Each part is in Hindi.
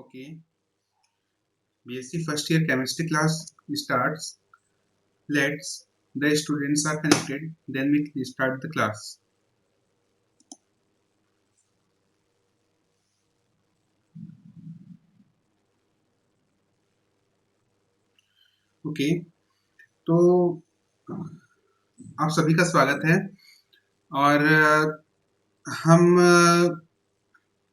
Okay, BSc first year chemistry class starts. Let's the students are connected. Then we start the class. Okay, तो आप सभी का स्वागत है और हम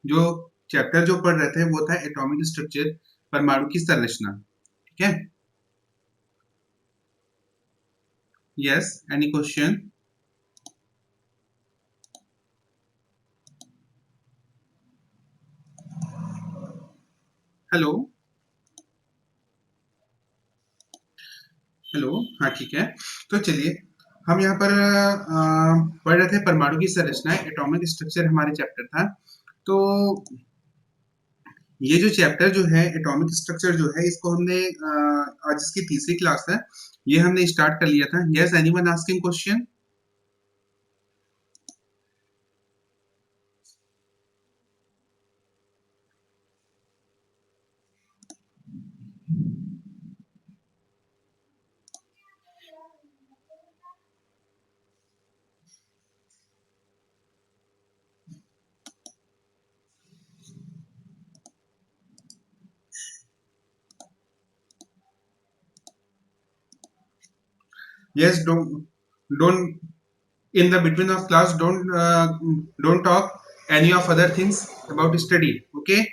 जो चैप्टर जो पढ़ रहे थे वो था एटॉमिक स्ट्रक्चर परमाणु की संरचना. ठीक है. Yes, any question? Hello hello. हाँ, ठीक है. तो चलिए हम यहाँ पर पढ़ रहे थे परमाणु की संरचना. एटॉमिक स्ट्रक्चर हमारे चैप्टर था. तो ये जो चैप्टर जो है एटॉमिक स्ट्रक्चर जो है इसको हमने आज इसकी तीसरी क्लास है, ये हमने स्टार्ट कर लिया था. Yes, anyone asking question? Yes, don't in the between of class don't talk any of other things about study. Okay.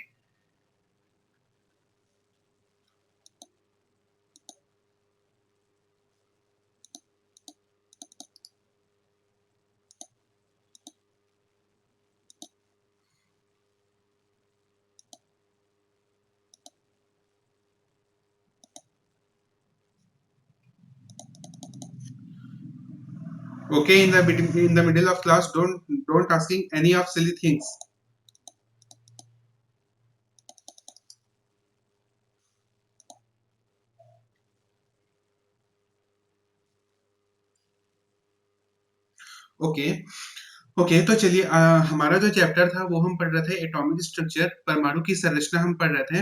Okay, in the middle of class don't asking any of silly things. Okay. Okay, तो चलिए हमारा जो चैप्टर था वो हम पढ़ रहे थे एटॉमिक स्ट्रक्चर परमाणु की संरचना हम पढ़ रहे थे.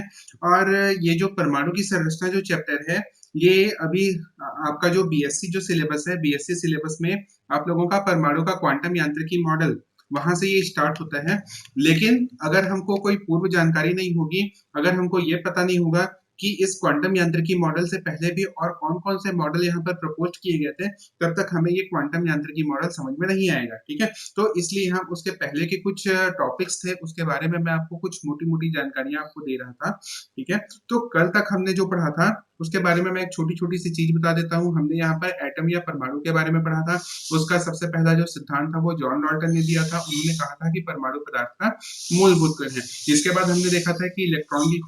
और ये जो परमाणु की संरचना जो चैप्टर है ये अभी आपका जो बीएससी जो सिलेबस है बीएससी सिलेबस में आप लोगों का परमाणु का क्वांटम यांत्रिकी मॉडल वहां से ये स्टार्ट होता है. लेकिन अगर हमको कोई पूर्व जानकारी नहीं होगी, अगर हमको ये पता नहीं होगा कि इस क्वांटम यांत्रिकी मॉडल से पहले भी और कौन-कौन से मॉडल यहाँ पर प्रपोज किए गए थे, तब तक हमें ये क्वांटम यांत्रिकी मॉडल समझ में नहीं आएगा. ठीक है. तो इसलिए हम उसके पहले के कुछ टॉपिक्स थे उसके बारे में मैं आपको कुछ मोटी-मोटी जानकारियां आपको दे रहा था. ठीक है. तो कल तक हमने जो पढ़ा था उसके बारे में मैं एक छोटी-छोटी सी चीज बता देता हूँ. हमने यहाँ पर एटम या परमाणु के बारे में पढ़ा था. उसका सबसे पहला जो सिद्धांत था वो जॉन डॉल्टन ने दिया था. उन्होंने कहा था कि परमाणु पदार्थ का मूलभूत कण है. इसके बाद हमने देखा था कि इलेक्ट्रॉन की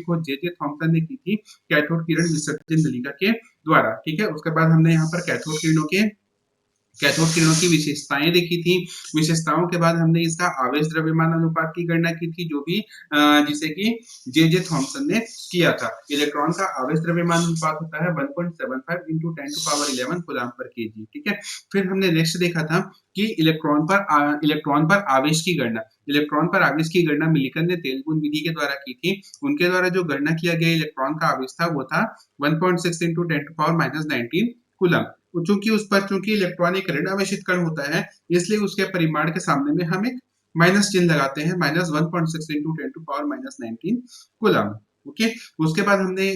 खोज जे थॉमसन ने की थी कैथोड किरण विसर्जन नलिका के द्वारा. ठीक है. उसके बाद हमने यहाँ पर कैथोड किरणों की विशेषताएं देखी थी. विशेषताओं के बाद हमने इसका आवेश द्रव्यमान अनुपात की गणना की थी जो भी जिसे कि जे थॉमसन ने किया था. इलेक्ट्रॉन का आवेश द्रव्यमान अनुपात होता है 1.75 into 10 to power 11 coulomb per KG. ठीक है. फिर हमने नेक्स्ट देखा था कि इलेक्ट्रॉन पर आवेश की गणना. इलेक्ट्रॉन पर आवेश की गणना मिलिकन ने तेलबुन विधि के द्वारा की थी. उनके द्वारा जो गणना किया गया इलेक्ट्रॉन का आवेश था वो था 1.6 into 10 to power -19 कूलम. चूंकि इलेक्ट्रॉन एक ऋण आवेशित कण होता है इसलिए उसके परिमाण के सामने में हम एक माइनस चिन्ह लगाते हैं. -1.6 into 10 to power -19 coulomb. Okay. उसके बाद हमने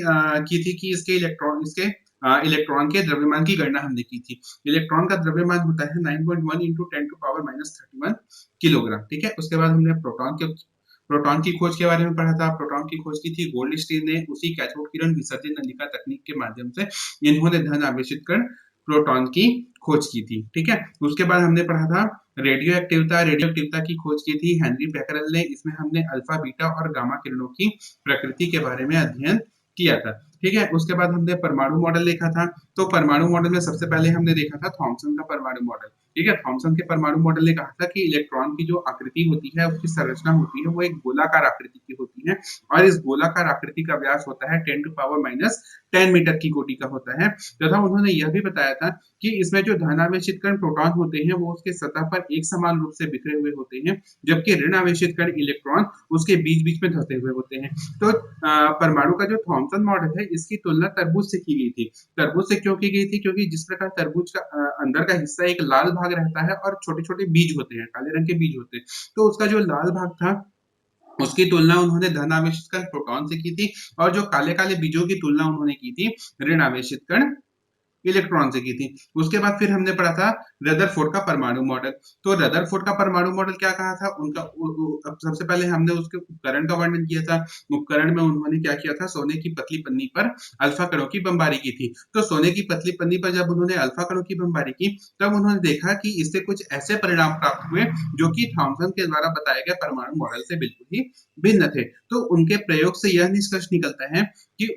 की थी कि इसके इलेक्ट्रॉन के द्रव्यमान की गणना हमने की थी. इलेक्ट्रॉन का द्रव्यमान होता है 9.1 into 10 to power -31 किलोग्राम. ठीक है. उसके बाद हमने प्रोटॉन की खोज के बारे में पढ़ा था. प्रोटॉन की खोज की थी गोल्डस्टीन ने उसी कैथोड किरण विसर्जन नलिका तकनीक के माध्यम से. इन्होंने धन आवेशित कर प्रोटॉन की खोज की थी. ठीक है. उसके बाद हमने पढ़ा था रेडियो एक्टिवता की खोज की थी हेनरी बैकरल ने. इसमें हमने अल्फा बीटा और गामा किरणों की प्रकृति के बारे में अध्ययन किया था. ठीक है. उसके बाद हमने परमाणु मॉडल देखा था. तो परमाणु मॉडल में सबसे पहले हमने देखा था थॉमसन का परमाणु मॉडल. ठीक है, थॉमसन के परमाणु मॉडल ने कहा था कि इलेक्ट्रॉन की जो आकृति होती है, उसकी संरचना होती है, वो एक गोलाकार आकृति की होती है और इस गोलाकार आकृति का व्यास होता है 10 टू पावर माइनस 10 मीटर की कोटि का होता है तथा उन्होंने यह भी बताया था कि इसमें जो धनावेशित कण प्रोटॉन होते हैं वो उसके सतह पर एक समान रूप से बिखरे हुए होते हैं जबकि ऋण आवेशित कण इलेक्ट्रॉन उसके बीच बीच में धसे हुए होते हैं। तो परमाणु का जो थॉमसन मॉडल है इसकी तुलना तरबूज से की गई थी। तरबूज से क्यों की गई थी? क्योंकि जिस प्रकार तरबूज का अंदर का हिस्सा एक लाल भाग रहता है और छोटे छोटे बीज होते हैं, काले रंग के बीज होते हैं, तो उसका जो लाल भाग था उसकी तुलना उन्होंने धन आवेशित कण प्रोटॉन से की थी और जो काले काले बीजों की तुलना उन्होंने की थी ऋण आवेशित कण इलेक्ट्रॉन से की थी। उसके बाद फिर हमने पढ़ा था रदरफोर्ड का परमाणु मॉडल। तो रदरफोर्ड का परमाणु मॉडल क्या कहा था उनका अब सबसे पहले हमने उसके उपकरण का वर्णन किया था। उपकरण में उन्होंने क्या किया था, सोने की पतली पन्नी पर अल्फा कणों की बमबारी की थी। तो सोने की पतली पन्नी पर जब उन्होंने अल्फा कणों की बमबारी की तब उन्होंने देखा कि इससे कुछ ऐसे परिणाम प्राप्त हुए जो कि थॉमसन के द्वारा बताए गए परमाणु मॉडल से बिल्कुल ही भिन्न थे। तो उनके प्रयोग से यह निष्कर्ष निकलता है कि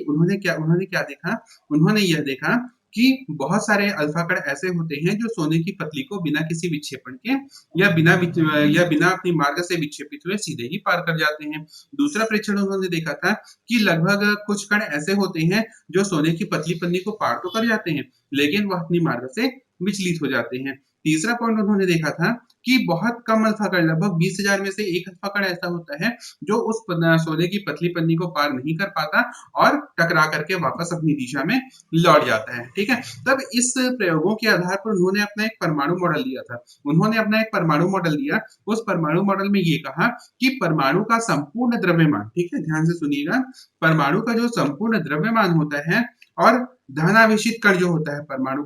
उन्होंने क्या देखा, उन्होंने यह देखा कि बहुत सारे अल्फा कण ऐसे होते हैं जो सोने की पतली को बिना किसी विक्षेपण के या बिना अपनी मार्ग से विक्षेपित हुए सीधे ही पार कर जाते हैं। दूसरा परीक्षण उन्होंने देखा था कि लगभग कुछ कण ऐसे होते हैं जो सोने की पतली पन्नी को पार तो कर जाते हैं लेकिन वह अपनी मार्ग से विचलित हो जाते हैं। तीसरा पॉइंट उन्होंने देखा था कि बहुत कम अल्फा कण, लगभग 20,000 में से एक अल्फा कण ऐसा होता है जो उस सोने की पतली पन्नी को पार नहीं कर पाता और टकरा करके वापस अपनी दिशा में लौट जाता है। ठीक है, तब इस प्रयोगों के आधार पर उन्होंने अपना एक परमाणु मॉडल दिया था। उन्होंने अपना एक परमाणु मॉडल दिया। उस परमाणु मॉडल में ये कहा कि परमाणु का संपूर्ण द्रव्यमान, ठीक है, ध्यान से सुनिएगा, परमाणु का जो संपूर्ण द्रव्यमान होता है और धनावेशित कण जो होता है परमाणु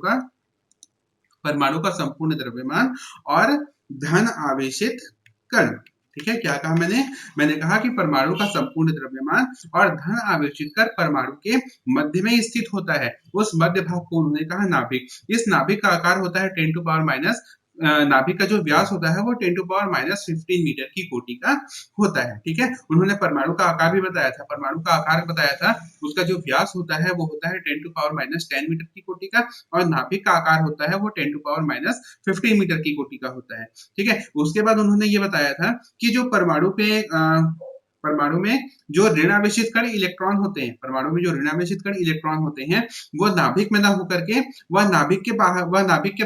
का संपूर्ण द्रव्यमान और धन आवेशित कण, ठीक है, क्या कहा मैंने कहा कि परमाणु का संपूर्ण द्रव्यमान और धन आवेशित कण परमाणु के मध्य में स्थित होता है। उस मध्य भाग को उन्होंने कहा नाभिक। इस नाभिक का आकार होता है 10 टू पावर माइनस, नाभिक का जो व्यास होता है वो 10 टू पावर माइनस 15 मीटर की कोटि का होता है। ठीक है, उन्होंने परमाणु का आकार भी बताया था, परमाणु का आकार बताया था, उसका जो व्यास होता है वो होता है 10 टू पावर माइनस 10 मीटर की कोटि का और नाभिक का आकार होता है वो 10 टू पावर माइनस 15 मीटर की कोटि का होता है। ठीक है, उसके बाद उन्होंने ये बताया था कि जो परमाणु में जो ऋणावेशित कण इलेक्ट्रॉन होते हैं, परमाणु में जो ऋणावेशित कण इलेक्ट्रॉन होते हैं वो नाभिक में ना होकर के वह नाभिक के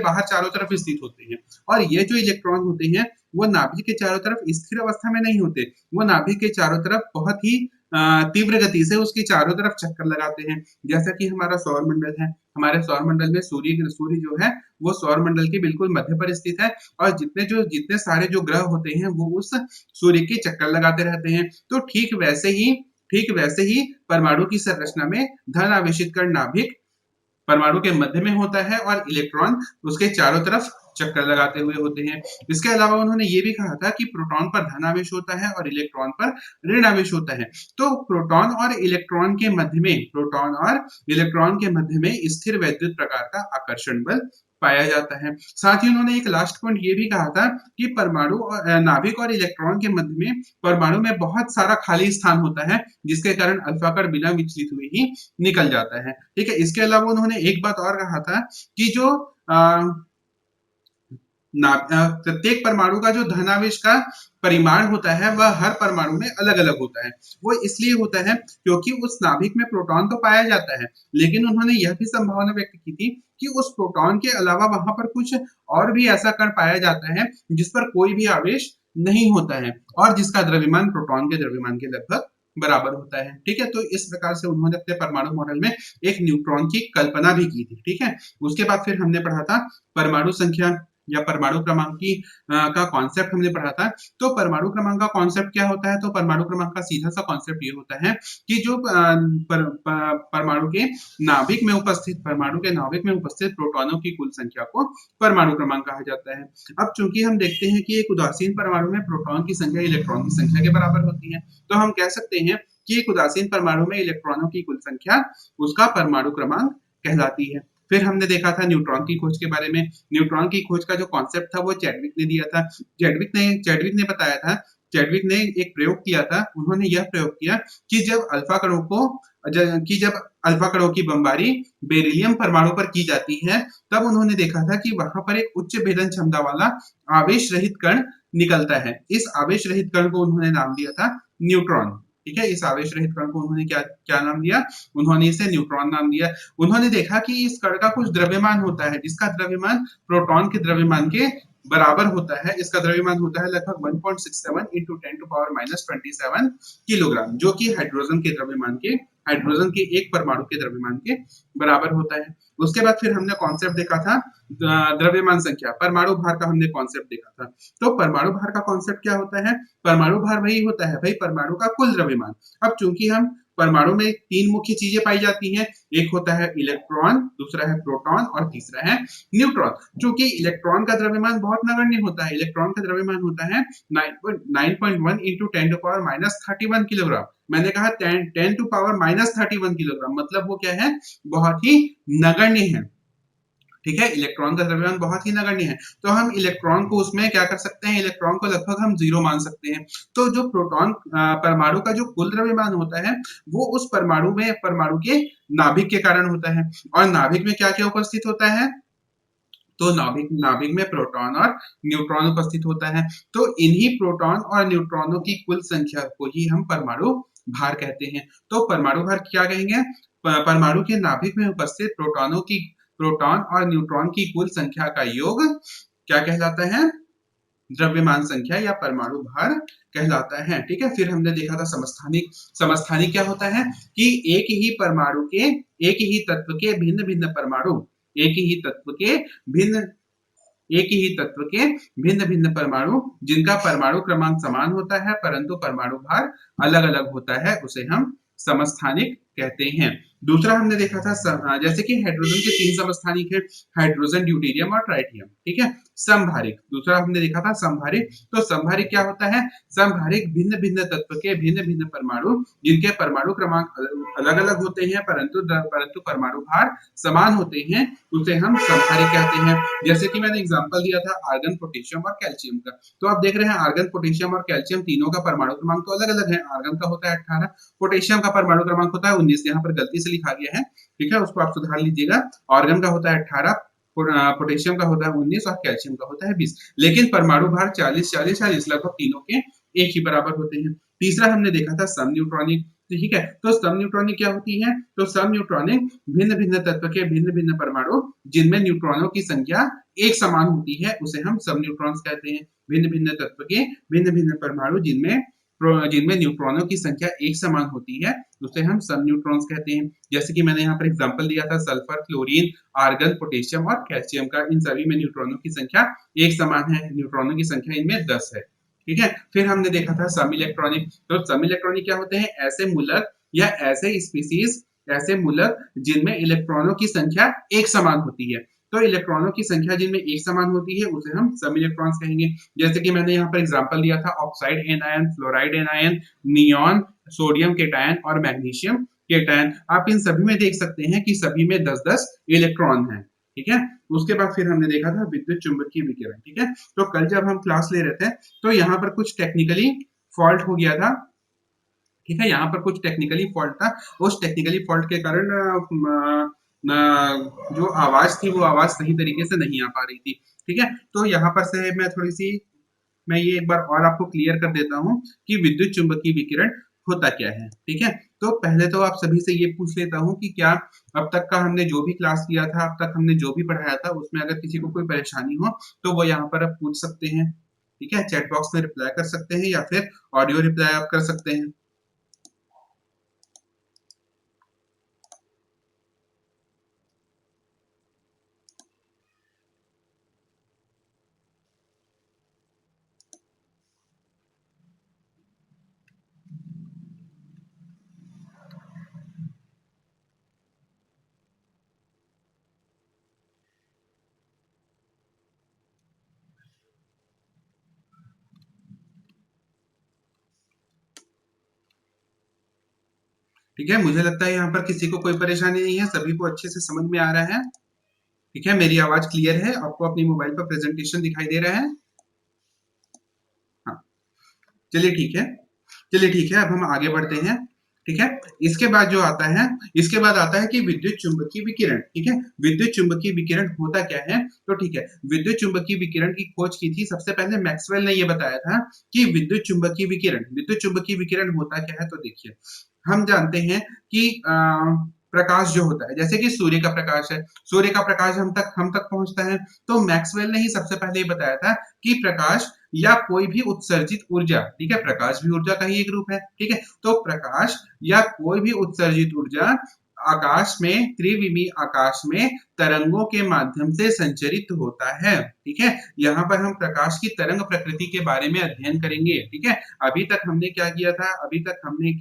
बाहर चारों तरफ स्थित होते हैं और ये जो इलेक्ट्रॉन होते हैं वो नाभिक के चारों तरफ स्थिर अवस्था में नहीं होते, वो नाभिक के चारों तरफ बहुत ही तीव्र गति से उसकी चारों तरफ चक्कर लगाते हैं। जैसा कि हमारा सौर मंडल है, हमारे सौर मंडल में सूर्य जो है वो सौर मंडल के बिल्कुल मध्य पर स्थित है और जितने सारे जो ग्रह होते हैं वो उस सूर्य के चक्कर लगाते रहते हैं। तो ठीक वैसे ही परमाणु की संरचना में धन आवेशित कण नाभिक परमाणु के मध्य में होता है और इलेक्ट्रॉन उसके चारों तरफ चक्कर लगाते हुए होते हैं। इसके अलावा उन्होंने ये भी कहा था कि प्रोटॉन पर धन आवेश होता है और इलेक्ट्रॉन पर ऋण आवेश होता है। तो प्रोटॉन और इलेक्ट्रॉन के मध्य में स्थिर वैद्युत प्रकार का आकर्षण बल पाया जाता है। साथ ही उन्होंने एक लास्ट पॉइंट ये भी कहा था कि नाभिक और इलेक्ट्रॉन के मध्य में परमाणु में बहुत सारा खाली स्थान होता है जिसके कारण अल्फा कण बिना विचलित हुए ही निकल जाता है। ठीक है, इसके अलावा उन्होंने एक बात और कहा था कि जो प्रत्येक परमाणु का जो धनावेश का परिमाण होता है वह हर परमाणु में अलग अलग होता है। वो इसलिए होता है क्योंकि उस नाभिक में प्रोटॉन तो पाया जाता है लेकिन उन्होंने यह भी संभावना व्यक्त की थी कि उस प्रोटॉन के अलावा वहां पर कुछ और भी ऐसा कण पाया जाता है जिस पर कोई भी आवेश नहीं होता है और जिसका द्रव्यमान प्रोटॉन के द्रव्यमान के लगभग बराबर होता है। ठीक है, तो इस प्रकार से उन्होंने अपने परमाणु मॉडल में एक न्यूट्रॉन की कल्पना भी की थी। ठीक है, उसके बाद फिर हमने पढ़ा था परमाणु संख्या या परमाणु क्रमांक का कॉन्सेप्ट हमने पढ़ा था। तो परमाणु क्रमांक का कॉन्सेप्ट क्या होता है, तो परमाणु क्रमांक का सीधा सा कॉन्सेप्ट ये होता है कि जो परमाणु के नाभिक में उपस्थित प्रोटॉनों की कुल संख्या को परमाणु क्रमांक कहा जाता है। अब चूंकि हम देखते हैं कि एक उदासीन परमाणु में प्रोटॉन की संख्या इलेक्ट्रॉन की संख्या के बराबर होती है, तो हम कह सकते हैं कि एक उदासीन परमाणु में इलेक्ट्रॉनों की कुल संख्या उसका परमाणु क्रमांक कहलाती है। फिर हमने देखा था न्यूट्रॉन की खोज के बारे में। न्यूट्रॉन की खोज का जो कॉन्सेप्ट था वो चैडविक ने दिया था। चैडविक ने बताया था, चैडविक ने एक प्रयोग किया था। उन्होंने यह प्रयोग किया कि जब अल्फा कणों को कि जब अल्फा कणों की बमबारी बेरिलियम परमाणु पर की जाती है, तब उन्होंने देखा था कि वहां पर एक उच्च भेदन क्षमता वाला आवेश रहित कण निकलता है। इस आवेश रहित कण को उन्होंने नाम दिया था न्यूट्रॉन। ठीक है, इस आवेश रहित कण को उन्होंने क्या क्या नाम दिया? उन्होंने इसे न्यूट्रॉन नाम दिया। उन्होंने देखा कि इस कण का कुछ द्रव्यमान होता है, जिसका द्रव्यमान प्रोटॉन के द्रव्यमान के बराबर होता है। इसका द्रव्यमान होता है लगभग 1.67 into 10 to power minus 27 kilogram, जो कि हाइड्रोजन के एक परमाणु के द्रव्यमान के बराबर होता है। उसके बाद फिर हमने कॉन्सेप्ट देखा था द्रव्यमान संख्या, परमाणु भार का हमने कॉन्सेप्ट देखा था। तो परमाणु भार का कॉन्सेप्ट क्या होता है? परमाणु भार वही होता है भाई, परमाणु का कुल द्रव्यमान। अब चूंकि हम परमाणु में तीन मुख्य चीजें पाई जाती हैं, एक होता है इलेक्ट्रॉन, दूसरा है प्रोटॉन और तीसरा है न्यूट्रॉन। चूंकि इलेक्ट्रॉन का द्रव्यमान बहुत नगण्य होता है, इलेक्ट्रॉन का द्रव्यमान होता है 9.1 into 10 to power minus 31 kilogram. मैंने कहा 10 to power minus 31 किलोग्राम, मतलब वो क्या है? बहुत ही नगण्य है। ठीक है, इलेक्ट्रॉन का द्रव्यमान बहुत ही नगण्य है, तो हम इलेक्ट्रॉन को उसमें क्या कर सकते हैं? इलेक्ट्रॉन को लगभग हम जीरो मान सकते हैं। तो जो प्रोटॉन परमाणु का जो कुल द्रव्यमान होता है, वो उस परमाणु के नाभिक के कारण होता है। और नाभिक में क्या क्या उपस्थित होता है? तो नाभिक नाभिक में प्रोटॉन और न्यूट्रॉन उपस्थित होता है। तो इन्हीं प्रोटॉन और न्यूट्रॉनों की कुल संख्या को ही हम परमाणु भार कहते हैं। तो परमाणु भार क्या कहेंगे? परमाणु के नाभिक में उपस्थित प्रोटॉन और न्यूट्रॉन की कुल संख्या का योग क्या कहलाता है? द्रव्यमान संख्या या परमाणु भार कहलाता है। ठीक है, फिर हमने देखा था समस्थानिक। समस्थानिक क्या होता है? कि एक ही तत्व के भिन्न भिन्न परमाणु, एक ही तत्व के भिन्न एक ही तत्व के भिन्न भिन्न परमाणु, जिनका परमाणु क्रमांक समान होता है परंतु परमाणु भार अलग अलग होता है, उसे हम समस्थानिक कहते हैं। दूसरा हमने देखा था जैसे कि हाइड्रोजन के तीन समस्थानिक है, हाइड्रोजन, ड्यूटेरियम और ट्राइटियम। ठीक है, समभारिक। दूसरा हमने देखा था समभारिक। तो समभारिक क्या होता है? समभारिक भिन्न भिन्न तत्व के भिन्न भिन्न परमाणु, जिनके परमाणु क्रमांक अलग अलग होते हैं परंतु परमाणु भार समान होते हैं, उसे हम समभारिक कहते हैं। जैसे कि मैंने एग्जांपल दिया था आर्गन, पोटेशियम और कैल्शियम का। तो आप देख रहे हैं आर्गन, पोटेशियम और कैल्शियम तीनों का परमाणु क्रमांक तो अलग अलग है। आर्गन का होता है 18, पोटेशियम का परमाणु क्रमांक होता है 19, यहाँ पर गलती से लिखा गया है। ठीक है, उसको आप सुधार लीजिएगा। आर्गन का होता है 18, पोटेशियम का होता है 19 और कैल्शियम का होता है 20। लेकिन परमाणु भार 40-40-40 लगभग तीनों के एक ही बराबर होते हैं। तीसरा हमने देखा था सम न्यूट्रॉनिक। ठीक है, तो सम न्यूट्रॉनिक क्या होती है? तो सम न्यूट्रॉनिक भिन्न भिन्न तत्व के भिन्न भिन्न परमाणु, जिनमें न्यूट्रॉनों की संख्या एक समान होती है, उसे हम सब न्यूट्रॉन्स कहते हैं। भिन्न भिन्न तत्व के भिन्न भिन्न परमाणु, जिनमें न्यूट्रॉनों की संख्या एक समान होती है, उसे हम सब न्यूट्रॉन्स कहते हैं। जैसे कि मैंने यहाँ पर एग्जांपल दिया था सल्फर, क्लोरीन, आर्गन, पोटेशियम और कैल्शियम का। इन सभी में न्यूट्रॉनों की संख्या एक समान है, न्यूट्रॉनों की संख्या इनमें 10 है। ठीक है, फिर हमने देखा था सम इलेक्ट्रॉनिक। तो सम इलेक्ट्रॉनिक क्या होते हैं? ऐसे मूलक या ऐसे मूलक जिनमें इलेक्ट्रॉनों की संख्या एक समान होती है। तो इलेक्ट्रॉनों की संख्या जिनमें एक समान होती है, उसे हम सम इलेक्ट्रॉन्स कहेंगे। जैसे कि मैंने यहाँ पर एग्जांपल दिया था oxide anion, fluoride anion, neon, sodium cation और मैग्नीशियम केटायन। आप इन सभी में देख सकते हैं कि सभी में 10-10 इलेक्ट्रॉन हैं। ठीक है, उसके बाद फिर हमने देखा था विद्युत चुंबकीय विकिरण। ठीक है, तो कल जब हम क्लास ले रहे थे, तो यहाँ पर कुछ टेक्निकली फॉल्ट हो गया था। ठीक है, यहाँ पर कुछ टेक्निकली फॉल्ट था। उस टेक्निकली फॉल्ट के कारण जो आवाज थी, वो आवाज सही तरीके से नहीं आ पा रही थी। ठीक है, तो यहाँ पर से मैं ये एक बार और आपको क्लियर कर देता हूँ कि विद्युत चुंबकीय विकिरण होता क्या है। ठीक है, तो पहले तो आप सभी से ये पूछ लेता हूँ कि क्या अब तक का हमने जो भी क्लास किया था, अब तक हमने जो भी पढ़ाया था, उसमें अगर किसी को कोई परेशानी हो तो वो यहाँ पर आप पूछ सकते हैं। ठीक है, चैट बॉक्स में रिप्लाई कर सकते हैं या फिर ऑडियो रिप्लाई आप कर सकते हैं। ठीक है, मुझे लगता है यहाँ पर किसी को कोई परेशानी नहीं है, सभी को अच्छे से समझ में आ रहा है। ठीक है, मेरी आवाज क्लियर है? आपको अपनी मोबाइल पर प्रेजेंटेशन दिखाई दे रहा है? हाँ, चलिए ठीक है। चलिए ठीक है, अब हम आगे बढ़ते हैं। ठीक है। इसके बाद आता है कि विद्युत चुंबकीय विकिरण, ठीक है। विद्युत चुंबकीय विकिरण होता क्या है? तो ठीक है, विद्युत चुंबकीय विकिरण की खोज की थी सबसे पहले मैक्सवेल ने ये बताया था कि विद्युत चुंबकीय विकिरण होता क्या है? तो देखिए, हम जानते हैं कि प्रकाश जो होता है, जैसे कि सूर्य का प्रकाश है, सूर्य का प्रकाश हम तक पहुंचता है, तो मैक्सवेल ने ही सबसे पहले ये बताया था कि प्रकाश या कोई भी उत्सर्जित ऊर्जा, ठीक है, प्रकाश भी ऊर्जा का ही एक रूप है, ठीक है, तो प्रकाश या कोई भी उत्सर्जित ऊर्जा आकाश में, त्रिविमीय आकाश में तरंगों के माध्यम से संचरित होता है, ठीक है। यहाँ पर हम प्रकाश की तरंग प्रकृति के बारे में अध्ययन करेंगे, ठीक है। अभी तक हमने क्या किया था? अभी तक हमने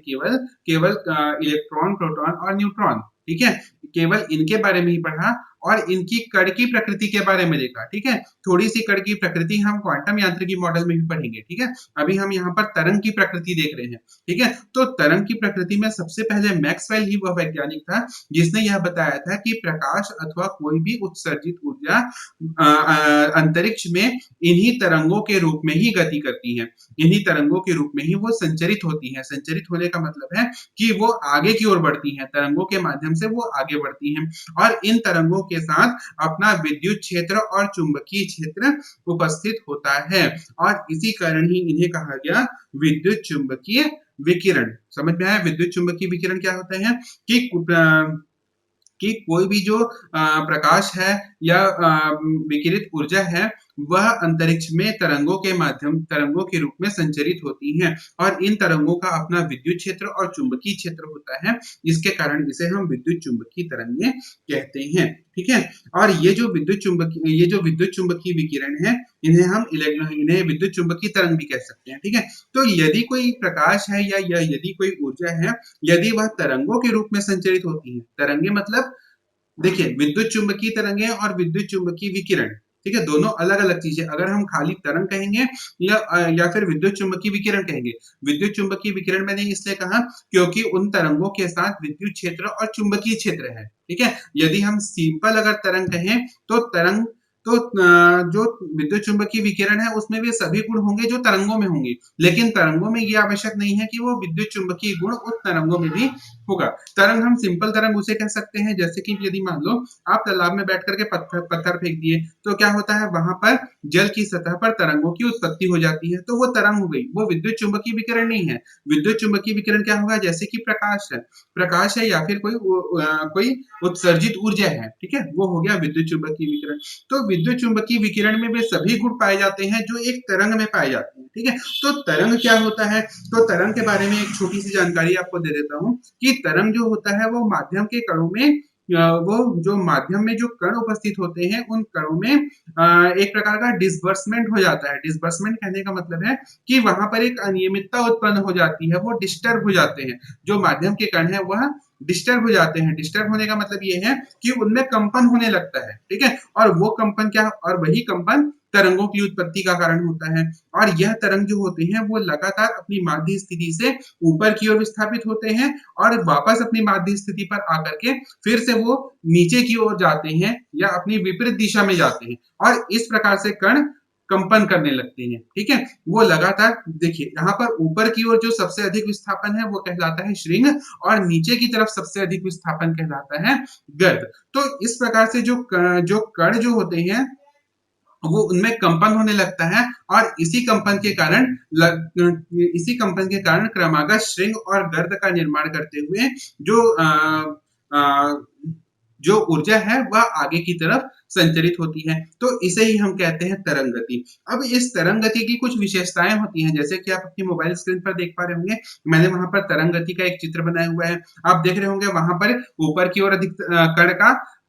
केवल केवल इलेक्ट्रॉन, प्रोटॉन और न्यूट्रॉन, ठीक है, केवल इनके बारे में ही पढ़ा और इनकी कण की प्रकृति के बारे में देखा, ठीक है। थोड़ी सी कण की प्रकृति हम क्वांटम यांत्रिकी मॉडल में भी पढ़ेंगे, ठीक है। अभी हम यहाँ पर तरंग की प्रकृति देख रहे हैं, ठीक है। तो तरंग की प्रकृति में सबसे पहले मैक्सवेल ही वह वैज्ञानिक था जिसने यह बताया था कि प्रकाश अथवा कोई भी उत्सर्जित ऊर्जा अंतरिक्ष में इन्हीं तरंगों के रूप में ही गति करती है, इन्हीं तरंगों के रूप में ही वो संचरित होती है। संचरित होने का मतलब है कि वो आगे की ओर बढ़ती हैं, तरंगों के माध्यम से वो आगे बढ़ती हैं और इन तरंगों के साथ अपना विद्युत क्षेत्र और चुंबकीय क्षेत्र उपस्थित होता है और इसी कारण ही इन्हें कहा गया विद्युत चुंबकीय विकिरण। समझ में आया विद्युत चुंबकीय विकिरण क्या होता है? कि कोई भी जो प्रकाश है या विकिरित ऊर्जा है वह अंतरिक्ष में तरंगों के रूप में संचरित होती हैं और इन तरंगों का अपना विद्युत क्षेत्र और चुंबकीय क्षेत्र होता है, जिसके कारण इसे हम विद्युत चुंबकीय तरंगें कहते हैं, ठीक है। और ये जो विद्युत चुंबकीय विकिरण है इन्हें विद्युत चुंबकीय तरंग भी कह सकते हैं, ठीक है। तो यदि कोई प्रकाश है या यदि कोई ऊर्जा है, यदि वह तरंगों के रूप में संचरित होती है, तरंगे मतलब देखिए विद्युत चुंबकीय तरंगे और विद्युत चुंबकीय विकिरण, ठीक है, दोनों अलग अलग चीजें। अगर हम खाली तरंग कहेंगे या फिर विद्युत चुंबकीय विकिरण कहेंगे। विद्युत चुंबकीय विकिरण मैंने इसलिए कहा क्योंकि उन तरंगों के साथ विद्युत क्षेत्र और चुंबकीय क्षेत्र है, ठीक है। यदि हम सिंपल अगर तरंग कहें तो जो विद्युत चुंबकीय विकिरण है उसमें भी सभी गुण होंगे जो तरंगों में होंगे, लेकिन तरंगों में ये आवश्यक नहीं है कि वो विद्युत चुंबकीय गुण उस तरंगों में भी होगा। तरंग हम सिंपल तरंग उसे कह सकते हैं जैसे कि यदि मान लो आप तालाब में बैठ करके पत्थर फेंक दिए तो क्या होता है वहां पर जल की सतह पर तरंगों की उत्पत्ति हो जाती है, तो वो तरंग हो गई, वो विद्युत चुंबकीय विकिरण नहीं है। विद्युत चुंबकीय विकिरण क्या होगा? जैसे कि प्रकाश है या फिर कोई उत्सर्जित ऊर्जा है, ठीक है, वो हो गया विद्युत चुंबकीय विकिरण। तो विद्युत चुंबकीय विकिरण में वे सभी गुण पाए जाते हैं जो एक तरंग में पाए जाते हैं, ठीक है। तो तरंग क्या होता है? तो तरंग के बारे में एक छोटी सी जानकारी आपको दे देता हूँ कि तरंग जो होता है वो माध्यम के कणों में वो जो माध्यम में जो कण उपस्थित होते हैं उन कणों में एक प्रकार का डिस्बर्समेंट हो जाता है। डिस्बर्समेंट कहने का मतलब है कि वहां पर एक अनियमितता उत्पन्न हो जाती है, वो डिस्टर्ब हो जाते हैं, जो माध्यम के कण है वह डिस्टर्ब हो जाते हैं। डिस्टर्ब होने का मतलब ये है कि उनमें कंपन होने लगता है, ठीक है, और वो कंपन क्या और वही कंपन तरंगों की उत्पत्ति का कारण होता है और यह तरंग जो होते हैं वो लगातार अपनी माध्य स्थिति से ऊपर की ओर विस्थापित होते हैं और वापस अपनी माध्य स्थिति पर आकर के फिर से वो नीचे की ओर जाते हैं या अपनी विपरीत दिशा में जाते हैं और इस प्रकार से कण कंपन करने लगते हैं, ठीक है। वो लगातार देखिए यहाँ पर ऊपर की ओर जो सबसे अधिक विस्थापन है वो कहलाता है श्रिंग और नीचे की तरफ सबसे अधिक विस्थापन कहलाता है गर्द। तो इस प्रकार से जो कण जो होते हैं वो उनमें कंपन होने लगता है और इसी कंपन के कारण क्रमागत श्रिंग और गर्द का निर्माण करते हुए जो आ, जो ऊर्जा है वह आगे की तरफ संचरित होती है, तो इसे ही हम कहते हैं तरंग गति। अब इस तरंग गति की कुछ विशेषताएं होती हैं, जैसे कि आप अपनी मोबाइल स्क्रीन पर देख पा रहे होंगे, मैंने वहां पर तरंग गति का एक चित्र बनाया हुआ है। आप देख रहे होंगे वहां पर ऊपर की ओर अधिक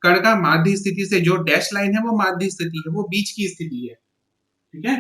कण का माध्य स्थिति से जो डैश लाइन है वो माध्य स्थिति है, वो बीच की स्थिति है, ठीक है।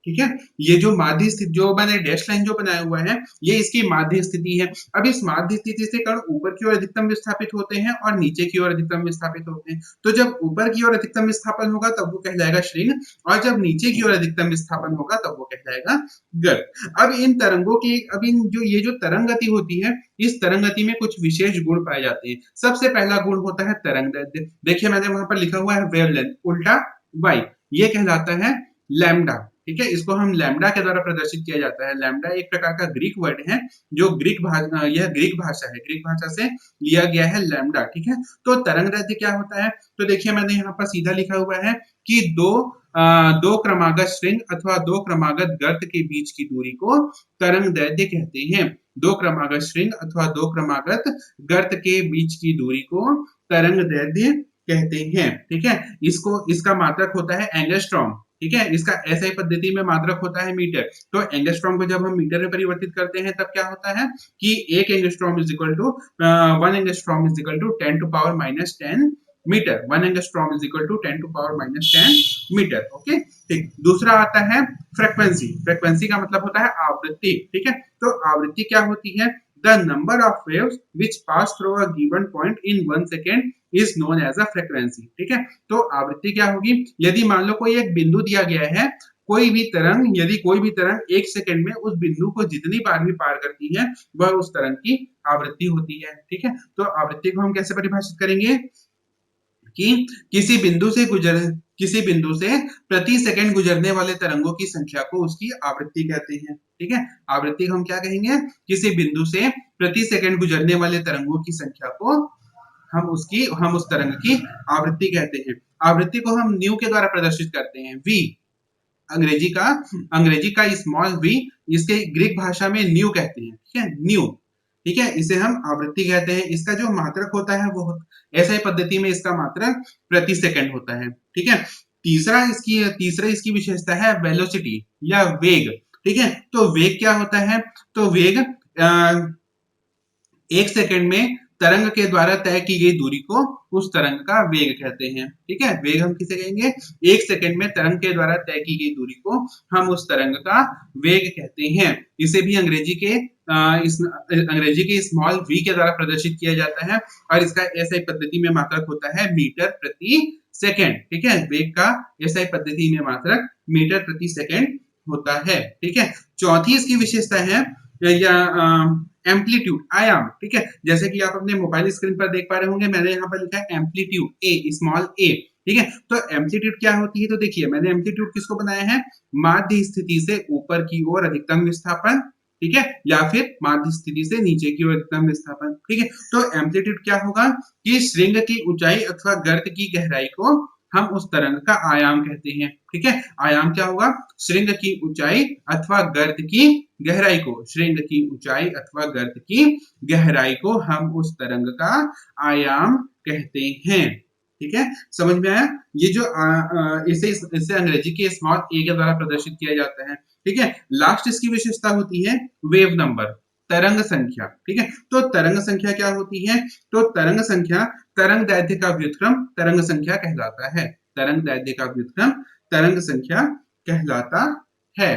ठीक है, ये जो माध्य स्थिति जो मैंने डैश लाइन जो बनाया हुआ है ये इसकी माध्य स्थिति है। अब इस माध्य स्थिति से कण ऊपर की ओर अधिकतम विस्थापित होते हैं और नीचे की ओर अधिकतम विस्थापित होते हैं। तो जब ऊपर की ओर अधिकतम विस्थापन होगा तब वो कहलाएगा श्रिंग और जब नीचे की ओर अधिकतम विस्थापन होगा तब वो कहलाएगा गर्द। अब इन जो ये जो तरंग गति होती है इस तरंग गति में कुछ विशेष गुण पाए जाते हैं। सबसे पहला गुण होता है तरंग दैर्ध्य। देखिए मैंने वहां पर लिखा हुआ है वेवलेंथ उल्टा वाई, ये कहलाता है लैम्डा। ठीक है, इसको हम लैम्डा के द्वारा प्रदर्शित किया जाता है। लैम्डा एक प्रकार का ग्रीक वर्ड है, जो यह ग्रीक भाषा है, ग्रीक भाषा से लिया गया है लैम्डा। ठीक है, तो तरंगदैर्ध्य क्या होता है? तो देखिए मैंने यहाँ पर सीधा लिखा हुआ है कि दो क्रमागत श्रृंग अथवा दो क्रमागत गर्त के बीच की दूरी को तरंगदैर्ध्य कहते हैं। दो क्रमागत श्रृंग अथवा दो क्रमागत गर्त के बीच की दूरी को तरंगदैर्ध्य कहते हैं। ठीक है, इसका मात्रक होता है एंगस्ट्रॉम। ठीक है, इसका एसआई पद्धति में मात्रक होता है मीटर। तो एंगस्ट्रॉम को जब हम मीटर में परिवर्तित करते हैं तब क्या होता है कि एक angstrom is equal to 1 angstrom is equal to 10 to power minus 10 metre. 1 angstrom is equal to 10 to power minus 10 metre. Okay, ठीक। दूसरा आता है फ्रीक्वेंसी। फ्रीक्वेंसी का मतलब होता है आवृत्ति। ठीक है, तो आवृत्ति क्या होती है? The number of waves which pass through a given point in 1 second is known as a frequency. ठीक है, तो आवृत्ति क्या होगी? यदि मान लो कोई एक बिंदु दिया गया है, यदि कोई भी तरंग 1 सेकंड में उस बिंदु को जितनी बार भी पार करती है, वह उस तरंग की आवृत्ति होती है। ठीक है, तो आवृत्ति को हम कैसे परिभाषित करेंगे कि किसी बिंदु से प्रति सेकंड गुजरने वाले तरंगों की संख्या को उसकी आवृत्ति कहते हैं। ठीक है, आवृत्ति को हम क्या कहेंगे? किसी बिंदु से प्रति सेकंड गुजरने वाले तरंगों की संख्या को हम उस तरंग की आवृत्ति कहते हैं। आवृत्ति को हम न्यू के द्वारा प्रदर्शित करते हैं। वी अंग्रेजी का स्मॉल वी, इसके ग्रीक भाषा में न्यू कहते हैं। ठीक है, न्यू। ठीक है, इसे हम आवृत्ति कहते हैं। इसका जो मात्रक होता है वो ऐसे पद्धति में इसका मात्रक प्रति सेकंड होता है। ठीक है, तीसरा इसकी विशेषता है वेलोसिटी या वेग। ठीक है, तो वेग क्या होता है? तो वेग 1 सेकंड में तरंग के द्वारा तय की गई दूरी को उस तरंग का वेग कहते हैं। ठीक है, वेग हम किसे कहेंगे? 1 सेकंड में तरंग के द्वारा तय की गई दूरी को हम उस तरंग का वेग कहते हैं। इसे भी अंग्रेजी के स्मॉल वी के द्वारा प्रदर्शित किया जाता है और इसका एसआई पद्धति में मात्रक होता है मीटर प्रति सेकंड। ठीक है, वेग का एसआई पद्धति में मात्रक मीटर प्रति सेकंड होता है। ठीक है, चौथी इसकी विशेषता है या एम्पलीट्यूड, आयाम। ठीक है, जैसे कि आप अपने मोबाइल स्क्रीन पर देख पा रहे होंगे, मैंने यहाँ पर लिखा है एम्पलीट्यूड, ए स्मॉल ए। ठीक है, तो एम्पलीट्यूड क्या होती है? तो देखिए मैंने एम्पलीट्यूड किसको बनाया है? माध्य स्थिति से ऊपर की ओर अधिकतम विस्थापन, ठीक है, या फिर माध्य स्थिति से नीचे की ओर अधिकतम विस्थापन। ठीक है, तो एम्पलीट्यूड क्या होगा कि श्रृंग की ऊंचाई अथवा गर्त की गहराई को हम उस तरंग का आयाम कहते हैं। ठीक है, आयाम क्या होगा? श्रृंग की ऊंचाई अथवा गर्त की गहराई को, श्रृंग की ऊंचाई अथवा गर्त की गहराई को हम उस तरंग का आयाम कहते हैं। ठीक है, समझ में आया? ये जो इसे अंग्रेजी के स्मॉल ए के द्वारा प्रदर्शित किया जाता है। ठीक है, लास्ट इसकी विशेषता होती है वेव नंबर, तरंग संख्या। ठीक है, तो तरंग संख्या क्या होती है? तो तरंग संख्या तरंग दैर्ध्य का व्युत्क्रम तरंग संख्या कहलाता है। तरंग दैर्ध्य का व्युत्क्रम तरंग संख्या कहलाता है।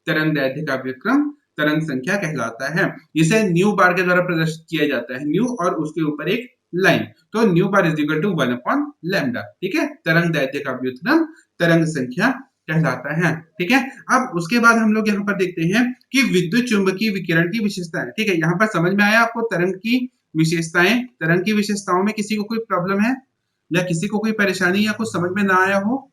तरंग दैर्ध्य का व्युत्क्रम तरंग संख्या कहलाता है। इसे न्यू बार के द्वारा प्रदर्शित किया जाता है। न्यू और उसके ऊपर एक लाइन, तो nu bar is equal to 1 upon lambda. ठीक है, तरंग दैर्ध्य का व्युत्क्रम तरंग संख्या कहलाता है। ठीक है, अब उसके बाद हम लोग यहाँ पर देखते हैं कि विद्युत चुंबकीय विकिरण की विशेषताएं। ठीक है, यहाँ पर समझ में आया आपको तरंग की विशेषताएं? तरंग की विशेषताओं में किसी को कोई प्रॉब्लम है या किसी को कोई परेशानी या कुछ समझ में ना आया हो?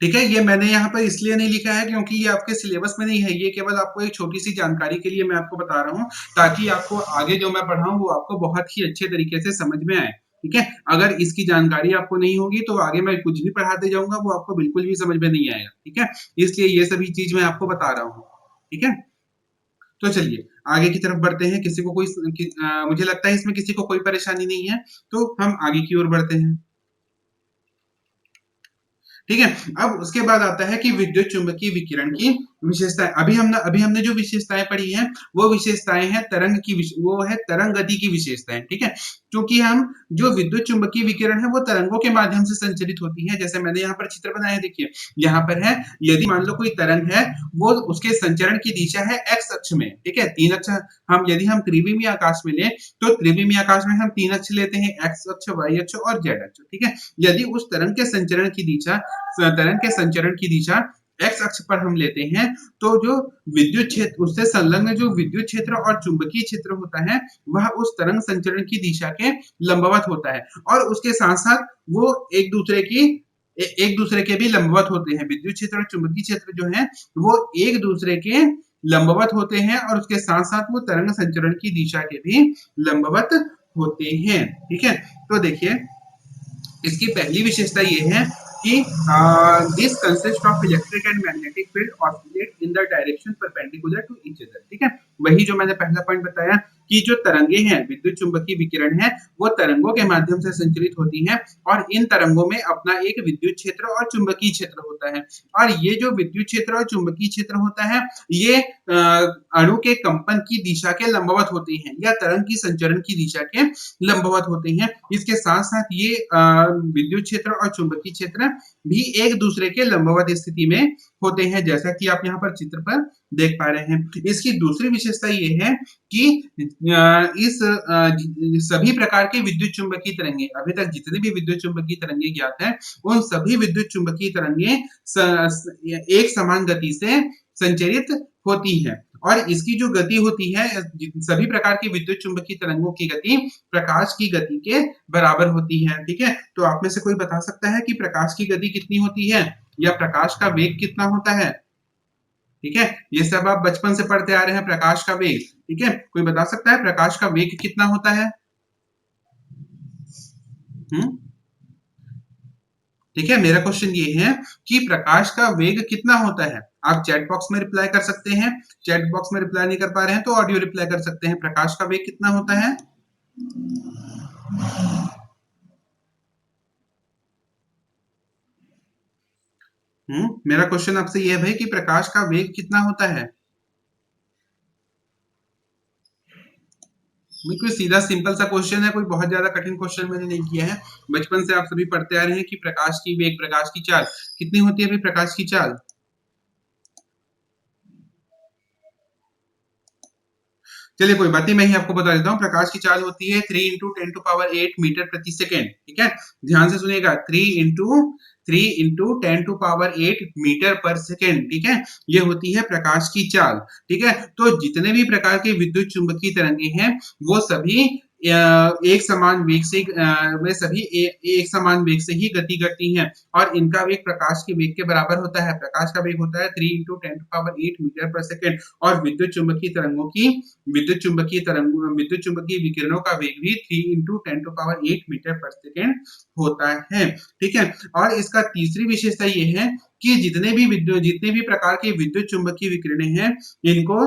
ठीक है, ये मैंने यहाँ पर इसलिए नहीं लिखा है क्योंकि ये आपके सिलेबस में नहीं है, ये केवल आपको एक छोटी सी जानकारी के लिए मैं आपको बता रहा हूँ, ताकि आपको आगे जो मैं पढ़ाऊँ वो आपको बहुत ही अच्छे तरीके से समझ में आए। ठीक है, अगर इसकी जानकारी आपको नहीं होगी तो आगे मैं कुछ भी पढ़ाते जाऊंगा वो आपको बिल्कुल भी समझ में नहीं आएगा। ठीक है, इसलिए ये सभी चीज मैं आपको बता रहा हूँ। ठीक है, तो चलिए आगे की तरफ बढ़ते हैं। मुझे लगता है इसमें किसी को कोई परेशानी नहीं है, तो हम आगे की ओर बढ़ते हैं। ठीक है, अब उसके बाद आता है कि विद्युत चुंबकीय विकिरण की विशेषताएं। अभी हमने जो विशेषताएं पढ़ी हैं वो विशेषताएं हैं वो है तरंग गति की विशेषताएं। ठीक है, क्योंकि हम जो विद्युत चुंबकीय विकिरण है वो तरंगों के माध्यम से संचरित होती है। जैसे मैंने यहाँ पर चित्र बनाया, देखिए यहाँ पर है, यदि मान लो कोई तरंग है, वो उसके संचरण की दिशा है एक्स अक्ष में। ठीक है, तीन अक्ष यदि हम त्रिविमीय आकाश में लें तो त्रिविमीय आकाश में हम 3 अक्ष लेते हैं, एक्स अक्ष, वाई अक्ष और जेड अक्ष। ठीक है, यदि उस तरंग के संचरण की दिशा एक्स अक्ष पर हम लेते हैं तो जो विद्युत क्षेत्र उससे संलग्न जो विद्युत क्षेत्र और चुंबकीय क्षेत्र होता है वह उस तरंग संचरण की दिशा के लंबवत होता है और उसके साथ-साथ वो एक दूसरे के भी लंबवत होते हैं। विद्युत क्षेत्र और चुंबकीय क्षेत्र जो है वो एक दूसरे के लंबवत होते हैं और उसके साथ-साथ वो तरंग संचरण की दिशा के भी लंबवत होते हैं। ठीक है? तो देखिए इसकी पहली विशेषता ये है कि this consist of electric and magnetic field oscillate in the direction perpendicular to each other. ठीक है, वही जो मैंने पहला पॉइंट बताया कि जो तरंगे हैं विद्युत चुंबकीय विकिरण है वो तरंगों के माध्यम से संचरित होती हैं और इन तरंगों में अपना एक विद्युत क्षेत्र और चुंबकीय क्षेत्र होता है और ये जो विद्युत क्षेत्र और चुंबकीय क्षेत्र होता है ये अणु के कंपन की दिशा के लंबवत होते हैं या तरंग की संचरण की दिशा के लंबवत होते हैं। इसके साथ-साथ ये विद्युत क्षेत्र और चुंबकीय क्षेत्र भी एक दूसरे के लंबवत स्थिति में होते हैं जैसा कि आप यहाँ पर चित्र पर देख पा रहे हैं। इसकी दूसरी विशेषता ये है कि सभी प्रकार के विद्युत चुंबकीय तरंगे अभी तक जितने भी विद्युत चुंबकीय तरंगे ज्ञात हैं उन सभी विद्युत चुंबकीय तरंगे एक समान गति से संचरित होती है और इसकी जो गति होती है सभी प्रकार की विद्युत चुंबकीय तरंगों की गति प्रकाश की गति के बराबर होती है। ठीक है, तो आप में से कोई बता सकता है कि प्रकाश की गति कितनी होती है या प्रकाश का वेग कितना होता है? ठीक है, ये सब आप बचपन से पढ़ते आ रहे हैं प्रकाश का वेग। ठीक है, कोई बता सकता है प्रकाश का वेग कितना होता है? ठीक है, मेरा क्वेश्चन ये है कि प्रकाश का वेग कितना होता है? आप चैट बॉक्स में रिप्लाई कर सकते हैं। चैट बॉक्स में रिप्लाई नहीं कर पा रहे हैं तो ऑडियो रिप्लाई कर सकते हैं। प्रकाश का वेग कितना होता है? मेरा क्वेश्चन आपसे ये है भाई कि प्रकाश का वेग कितना होता है? बिल्कुल सीधा सिंपल सा क्वेश्चन है, कोई बहुत ज्यादा कठिन क्वेश्चन मैंने नहीं किया है। बचपन से आप सभी पढ़ते आ रहे हैं कि प्रकाश की वेग, प्रकाश की चाल कितनी होती है भाई प्रकाश की चाल? चलिए कोई बात नहीं, मैं ही आपको बता देता हूँ। प्रकाश की चाल होती है 3 इंटू 10 टू पावर 8 मीटर प्रति सेकेंड। ठीक है, ध्यान से सुनिएगा 3 इंटू 10 टू पावर 8 मीटर पर सेकेंड। ठीक है, ये होती है प्रकाश की चाल। ठीक है, तो जितने भी प्रकार के विद्युत चुंबकीय तरंगे हैं वो सभी एक समान वेग से वे सभी एक समान वेग से ही गति करती हैं और इनका वेग प्रकाश के वेग के बराबर होता है। प्रकाश का वेग होता है 3 इंटू 10 टू पावर 8 मीटर पर सेकेंड और विद्युत चुंबकीय विकिरणों का वेग भी 3 इंटू 10 टू पावर 8 मीटर पर सेकेंड होता है। ठीक है, और इसका तीसरी विशेषता ये है कि जितने भी प्रकार के विद्युत चुंबकीय विकिरण हैं इनको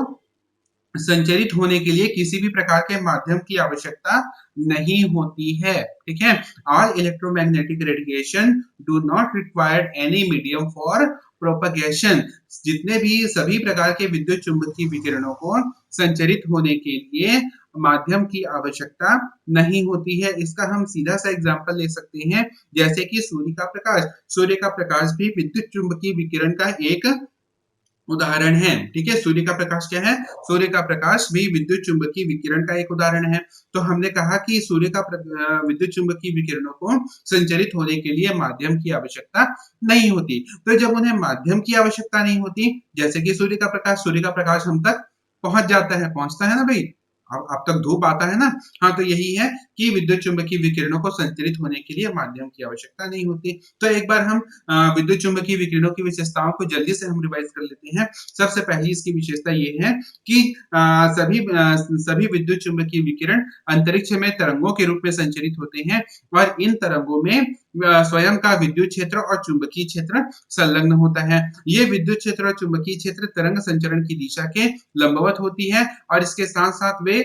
संचरित होने के लिए किसी भी प्रकार के माध्यम की आवश्यकता नहीं होती है। ठीक है, all electromagnetic radiation do not require any medium for propagation. जितने भी सभी प्रकार के विद्युत चुंबकीय विकिरणों को संचरित होने के लिए माध्यम की आवश्यकता नहीं होती है। इसका हम सीधा सा एग्जांपल ले सकते हैं जैसे कि सूर्य का प्रकाश। सूर्य का प्रकाश भी विद्युत चुंबकीय विकिरण का एक उदाहरण है। ठीक है, सूर्य का प्रकाश क्या है? सूर्य का प्रकाश भी विद्युत चुंबकीय विकिरण का एक उदाहरण है। तो हमने कहा कि विद्युत चुंबकीय विकिरणों को संचरित होने के लिए माध्यम की आवश्यकता नहीं होती। तो जब उन्हें माध्यम की आवश्यकता नहीं होती जैसे कि सूर्य का प्रकाश हम तक पहुंच जाता है, पहुंचता है ना भाई, अब तक धूप आता है ना। हाँ, तो यही है कि विद्युत चुंबकीय विकिरणों को संचरित होने के लिए माध्यम की आवश्यकता नहीं होती। तो एक बार हम विद्युत चुंबकीय विकिरणों की विशेषताओं को जल्दी से हम रिवाइज कर लेते हैं। सबसे पहली इसकी विशेषता ये है कि सभी विद्युत चुंबकीय विकिरण अंतरिक्ष में तरंगों के रूप में संचरित होते हैं और इन तरंगों में स्वयं का विद्युत क्षेत्र और चुंबकीय क्षेत्र संलग्न होता है। ये विद्युत क्षेत्र और चुंबकीय क्षेत्र तरंग संचरण की दिशा के लंबवत होती है और इसके साथ-साथ वे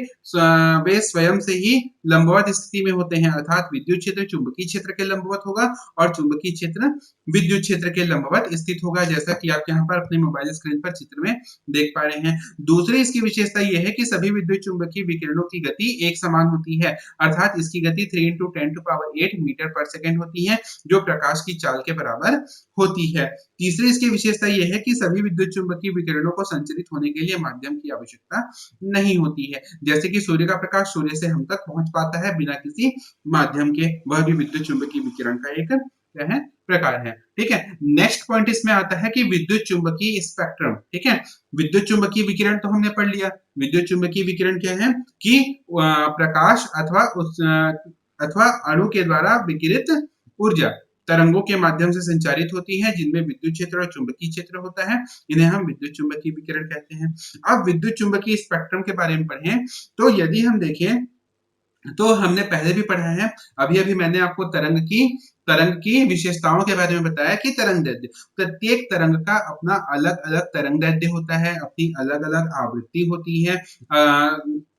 स्वयं से ही लंबवत स्थिति में होते हैं, अर्थात विद्युत क्षेत्र चुंबकीय क्षेत्र के लंबवत होगा और चुंबकीय क्षेत्र विद्युत क्षेत्र के लंबवत स्थित होगा, जैसा कि आप यहाँ पर अपने मोबाइल स्क्रीन पर चित्र में देख पा रहे हैं। दूसरी इसकी विशेषता ये है कि सभी विद्युत चुंबकीय विकिरणों की गति एक समान होती है, अर्थात इसकी गति 3 इंटू 10 टू पावर 8 मीटर पर सेकेंड होती है, जो प्रकाश की चाल के बराबर होती है। तीसरी इसकी विशेषता ये है कि सभी विद्युत चुंबकीय विकिरणों को संचरित होने के लिए माध्यम की आवश्यकता नहीं होती है। जैसे कि सूर्य का प्रकाश सूर्य से हम तक पहुंच पाता है बिना किसी माध्यम के, वह भी विद्युत चुंबकीय विकिरण का एक क्या है, प्रकार है। ठीक है, नेक्स्ट पॉइंट इसमें आता है कि विद्युत चुंबकीय स्पेक्ट्रम। ठीक है, विद्युत चुंबकीय विकिरण तो हमने पढ़ लिया। विद्युत चुंबकीय विकिरण क्या है कि प्रकाश अथवा अणु के द्वारा विकिरित ऊर्जा तरंगों के माध्यम से संचारित होती है, जिनमें विद्युत क्षेत्र और चुंबकीय क्षेत्र होता है। इन्हें हम विद्युत चुंबकीय विकिरण कहते हैं। अब विद्युत चुंबकीय स्पेक्ट्रम के बारे में पढ़ें तो यदि हम देखें तो हमने पहले भी पढ़ा है। अभी अभी मैंने आपको तरंग की विशेषताओं के बारे में बताया कि तरंग दैर्ध्य, प्रत्येक तरंग का अपना अलग अलग तरंग दैर्ध्य होता है, अपनी अलग अलग आवृत्ति होती है।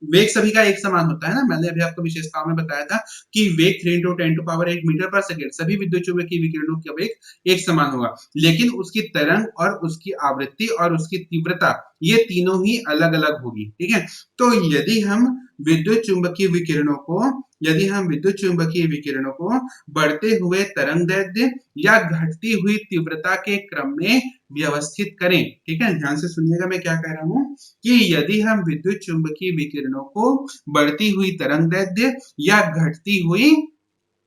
वेग सभी का एक समान होता है ना, मैंने अभी आपको विशेषताओं में बताया था कि वेग 3 × 10⁻8 मीटर पर सेकेंड, सभी विद्युत चुंबकीय विकिरणों का वेग एक समान होगा, लेकिन उसकी तरंग और उसकी आवृत्ति और उसकी तीव्रता ये तीनों ही अलग अलग होगी। ठीक है, तो यदि हम विद्युत चुंबकीय विकिरणों को बढ़ते हुए तरंग दैर्ध्य या घटती हुई तीव्रता के क्रम में व्यवस्थित करें। ठीक है, ध्यान से सुनिएगा मैं क्या कह रहा हूं कि यदि हम विद्युत चुंबकीय विकिरणों को बढ़ती हुई तरंग दैर्ध्य या घटती हुई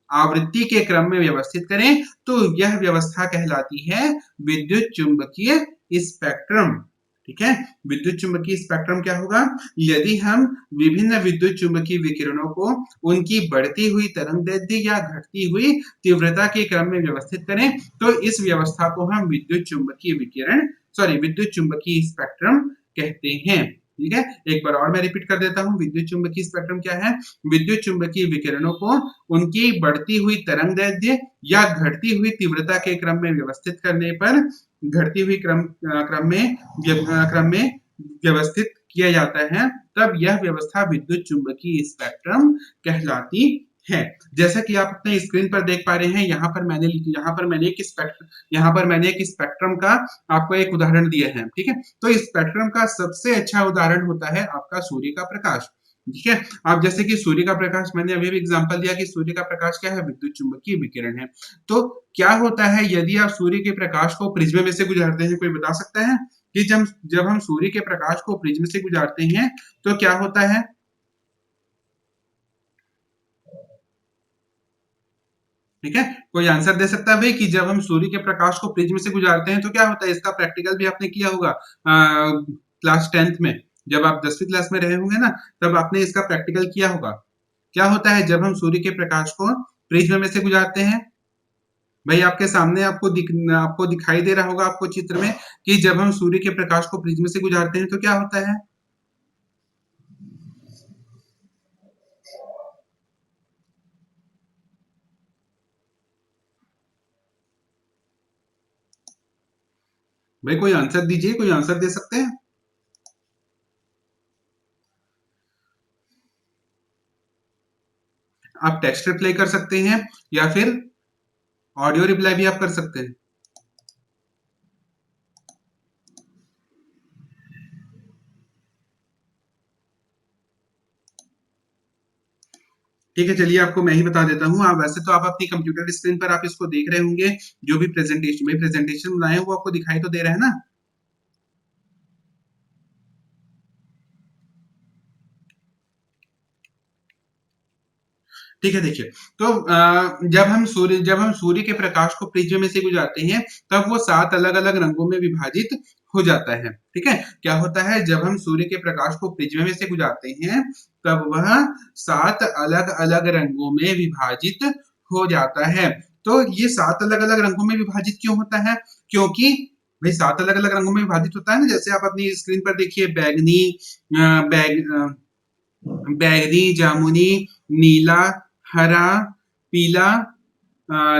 आवृत्ति के क्रम में व्यवस्थित करें तो यह व्यवस्था कहलाती है विद्युत चुंबकीय स्पेक्ट्रम। ठीक है, विद्युत चुंबकीय स्पेक्ट्रम क्या होगा, यदि हम विभिन्न विद्युत चुंबकीय विकिरणों को उनकी बढ़ती हुई तरंग दैर्ध्य या घटती हुई तीव्रता के क्रम में व्यवस्थित करें तो इस व्यवस्था को हम विद्युत चुंबकीय स्पेक्ट्रम कहते हैं। ठीक है, एक बार और मैं रिपीट कर देता हूं, विद्युत चुंबकीय स्पेक्ट्रम क्या है, विद्युत चुंबकीय विकिरणों को उनकी बढ़ती हुई तरंग दैर्ध्य या घटती हुई तीव्रता के क्रम में व्यवस्थित करने पर घटती हुई क्रम में व्यवस्थित किया जाता है, तब यह व्यवस्था विद्युत चुंबकीय स्पेक्ट्रम कहलाती है। जैसा कि आप अपने स्क्रीन पर देख पा रहे हैं, यहाँ पर मैंने एक स्पेक्ट्रम का आपको एक उदाहरण दिया है। ठीक है, तो इस स्पेक्ट्रम का सबसे अच्छा उदाहरण होता है आपका सूर्य का प्रकाश। ठीक है, आप जैसे कि सूर्य का प्रकाश, मैंने अभी भी एग्जांपल दिया कि सूर्य का प्रकाश क्या है, विद्युत चुंबकीय विकिरण है। तो क्या होता है यदि आप सूर्य के प्रकाश को प्रिज्म में से गुजारते हैं, कोई बता सकता है कि जब हम सूर्य के प्रकाश को प्रिज्म से गुजारते हैं तो क्या होता है? ठीक है, कोई आंसर दे सकता है भाई कि जब हम सूर्य के प्रकाश को प्रिज्म से गुजारते हैं तो क्या होता है? इसका प्रैक्टिकल भी आपने किया होगा क्लास 10th में, जब आप 10वीं क्लास में रहे होंगे ना, तब आपने इसका प्रैक्टिकल किया होगा। क्या होता है जब हम सूर्य के प्रकाश को प्रिज्म में से गुजारते हैं? भाई आपके सामने आपको दिखाई दे रहा होगा आपको चित्र में कि जब हम सूर्य के प्रकाश को प्रिज्म से गुजारते हैं तो क्या होता है? भाई कोई आंसर दीजिए, कोई आंसर दे सकते हैं? आप टेक्स्ट रिप्लाई कर सकते हैं या फिर ऑडियो रिप्लाई भी आप कर सकते हैं। ठीक है, चलिए आपको मैं ही बता देता हूँ। आप वैसे तो आप अपनी कंप्यूटर स्क्रीन पर आप इसको देख रहे होंगे, जो भी प्रेजेंटेशन बनाए हैं वो आपको दिखाई तो दे रहा है ना? ठीक है, देखिए, तो जब हम सूर्य के प्रकाश को प्रिज्म में से गुजारते हैं तब वो 7 अलग-अलग रंगों में विभाजित हो जाता है। ठीक है, क्या होता है जब हम सूर्य के प्रकाश को प्रिज्म में से गुजारते हैं तब वह 7 अलग-अलग रंगों में विभाजित हो जाता है। तो ये 7 अलग-अलग रंगों में विभाजित क्यों होता है? क्योंकि भाई 7 अलग-अलग रंगों में विभाजित होता है ना, जैसे आप अपनी स्क्रीन पर देखिए बैगनी, जामुनी, नीला, हरा, पीला,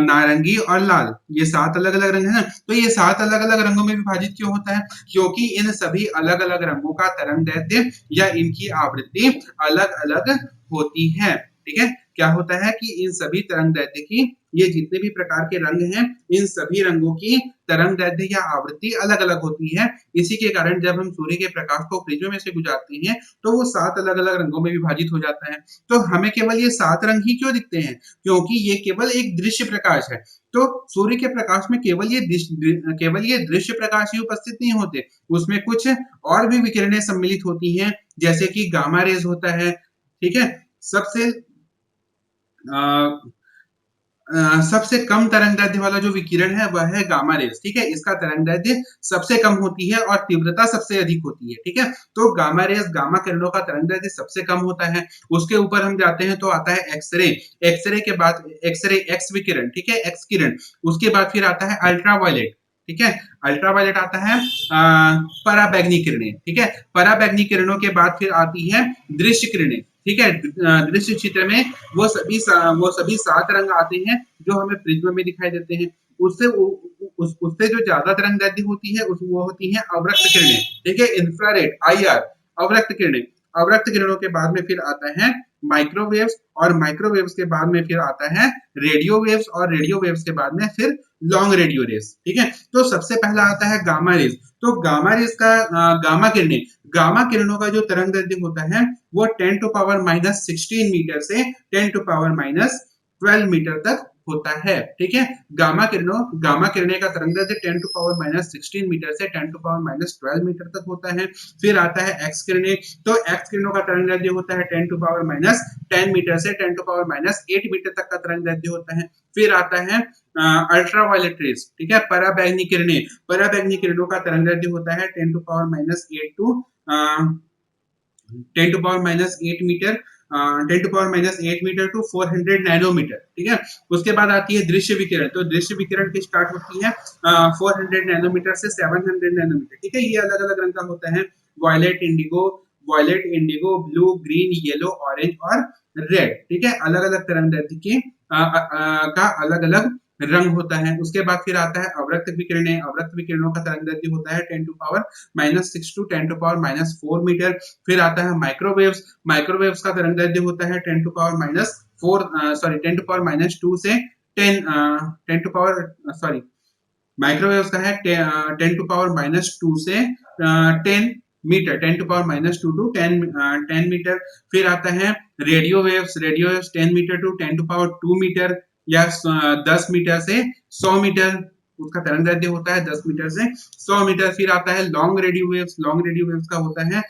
नारंगी और लाल, ये 7 अलग-अलग रंग है ना, तो ये 7 अलग-अलग रंगों में विभाजित क्यों होता है? क्योंकि इन सभी अलग-अलग रंगों का तरंग दैर्ध्य या इनकी आवृत्ति अलग-अलग होती है। ठीक है, क्या होता है कि इन सभी तरंग दैर्ध्य की, ये जितने भी प्रकार के रंग हैं, इन सभी रंगों की तरंग दैर्ध्य या आवृत्ति अलग-अलग होती है। इसी के कारण जब हम सूर्य के प्रकाश को प्रिज्म में से गुजारते हैं तो वो 7 अलग-अलग रंगों में विभाजित हो जाता है। तो हमें केवल ये 7 रंग ही क्यों दिखते हैं? क्योंकि ये केवल एक दृश्य प्रकाश है। तो सूर्य के प्रकाश में केवल ये दृश्य प्रकाश ही उपस्थित नहीं होते, उसमें कुछ और भी विकिरणें सम्मिलित होती हैं, जैसे कि गामा रेज़ होता है। ठीक है, सबसे सबसे कम तरंगदैर्ध्य वाला जो विकिरण है वह है गामा रेज, ठीक है। इसका तरंगदैर्ध्य सबसे कम होती है और तीव्रता सबसे अधिक होती है, ठीक है। तो गामा रेज, गामा किरणों का तरंगदैर्ध्य सबसे कम होता है। उसके ऊपर हम जाते हैं तो आता है एक्सरे। एक्सरे के बाद एक्सरे, एक्स विकिरण, ठीक है, एक्स किरण। उसके बाद फिर आता है अल्ट्रावायलेट, ठीक है। अल्ट्रावायलेट आता है पराबैंगनी किरणें, ठीक है। पराबैंगनी किरणों के बाद फिर आती है दृश्य किरणें, ठीक है। दृश्य क्षेत्र में वो सभी 7 रंग आते हैं जो हमें प्रिज्म में दिखाई देते हैं। उससे उससे जो ज्यादा तरंगदैर्ध्य होती है वो होती है अवरक्त किरणें, ठीक है, इंफ्रारेड, आईआर, अवरक्त किरणें। अवरक्त किरणों के बाद में फिर आता है माइक्रोवेव्स, और माइक्रोवेव्स के बाद में फिर आता है रेडियो वेव्स, और रेडियो वेव्स के बाद में फिर लॉन्ग रेडियो रेस, ठीक है। तो सबसे पहला आता है गामा रेस। तो गामा रेस का गामा किरणें, गामा किरणों का जो तरंगदैर्ध्य होता है वो 10 टू पावर माइनस 16 मीटर से 10 टू पावर माइनस 12 मीटर तक होता है, ठीक है। गामा किरणें का तरंगदैर्ध्य 10 टू पावर माइनस 16 मीटर से 10 टू पावर माइनस 12 मीटर तक होता है। फिर आता है एक्स किरणें। तो एक्स किरणों का तरंगदैर्ध्य होता है 10 टू पावर माइनस 10 मीटर से 10 टू पावर माइनस 8 मीटर तक का तरंगदैर्ध्य होता है। फिर आता है अल्ट्रावायलेट रेस, ठीक है, पराबैंगनी किरणें। पराबैंगनी किरणों का तरंगदैर्ध्य होता है 10 to power minus 8 to 10 to power minus 8 metre, 10 to power minus 8 metre to 400 nanometre, ठीक है। उसके बाद आती है दृश्य विकिरण। तो दृश्य विकिरण की स्टार्ट होती है 400 नैनोमीटर से 700 नैनोमीटर, ठीक है। ये अलग अलग रंग का होता है, violet, indigo, violet, indigo, blue, green, yellow, orange और रेड, ठीक है। अलग अलग तरंगदैर्ध्य की का अलग अलग रंग होता है। उसके बाद फिर आता है अवरक्त विकिरणें। अवरक्त विकिरणों का तरंगदैर्ध्य होता है 10 to power minus 6 to 10 to power minus 4 metre. फिर आता है माइक्रोवेव्स। माइक्रोवेव्स का तरंगदैर्ध्य होता है 10 to power minus 4 sorry 10 to power minus 2 से 10 10 टू पावर सॉरी माइक्रोवेव्स का है 10 टू पावर माइनस 2 से 10 metre, 10 to power minus 2 to 10 metre. फिर आता है radio waves. Radio waves 10 metre to 10 to power 2 metre या 10 मीटर से 100 मीटर, उसका तरंगदैर्ध्य होता है 10 मीटर से 100 मीटर। फिर आता है long radio waves. Long radio waves का होता है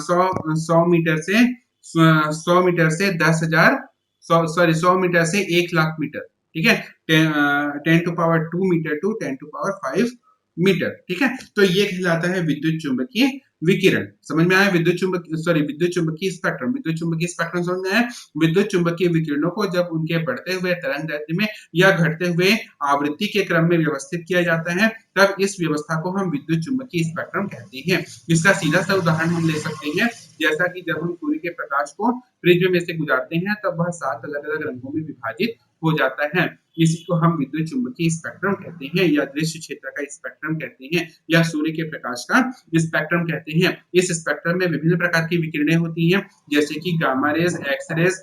100 मीटर से 100 मीटर से 10,000 100 मीटर से 1 लाख मीटर, ठीक है। 10 to power 2 metre to 10 to power 5 metre, ठीक है। तो ये कहलाता है विद्युत चुंबकीय विकिरण। समझ में आया? विद्युत चुंबकीय स्पेक्ट्रम। विद्युत चुंबकीय स्पेक्ट्रम समझ में आया? विद्युत चुंबकीय विकिरणों को जब उनके बढ़ते हुए तरंगदैर्ध्य में या घटते हुए आवृत्ति के क्रम में व्यवस्थित किया जाता है, तब इस व्यवस्था को हम विद्युत चुंबकीय स्पेक्ट्रम कहते हैं। इसका सीधा सा उदाहरण हम ले सकते हैं, जैसा कि जब हम सूर्य के प्रकाश को प्रिज्म में से गुजारते हैं तब वह 7 अलग अलग रंगों में विभाजित हो जाता है। इसी को हम विद्युत चुंबकीय स्पेक्ट्रम कहते हैं, या दृश्य क्षेत्र का स्पेक्ट्रम कहते हैं, या सूर्य के प्रकाश का स्पेक्ट्रम कहते हैं। इस स्पेक्ट्रम में विभिन्न प्रकार की विकिरणें होती हैं, जैसे कि गामा रेज, एक्स रेज,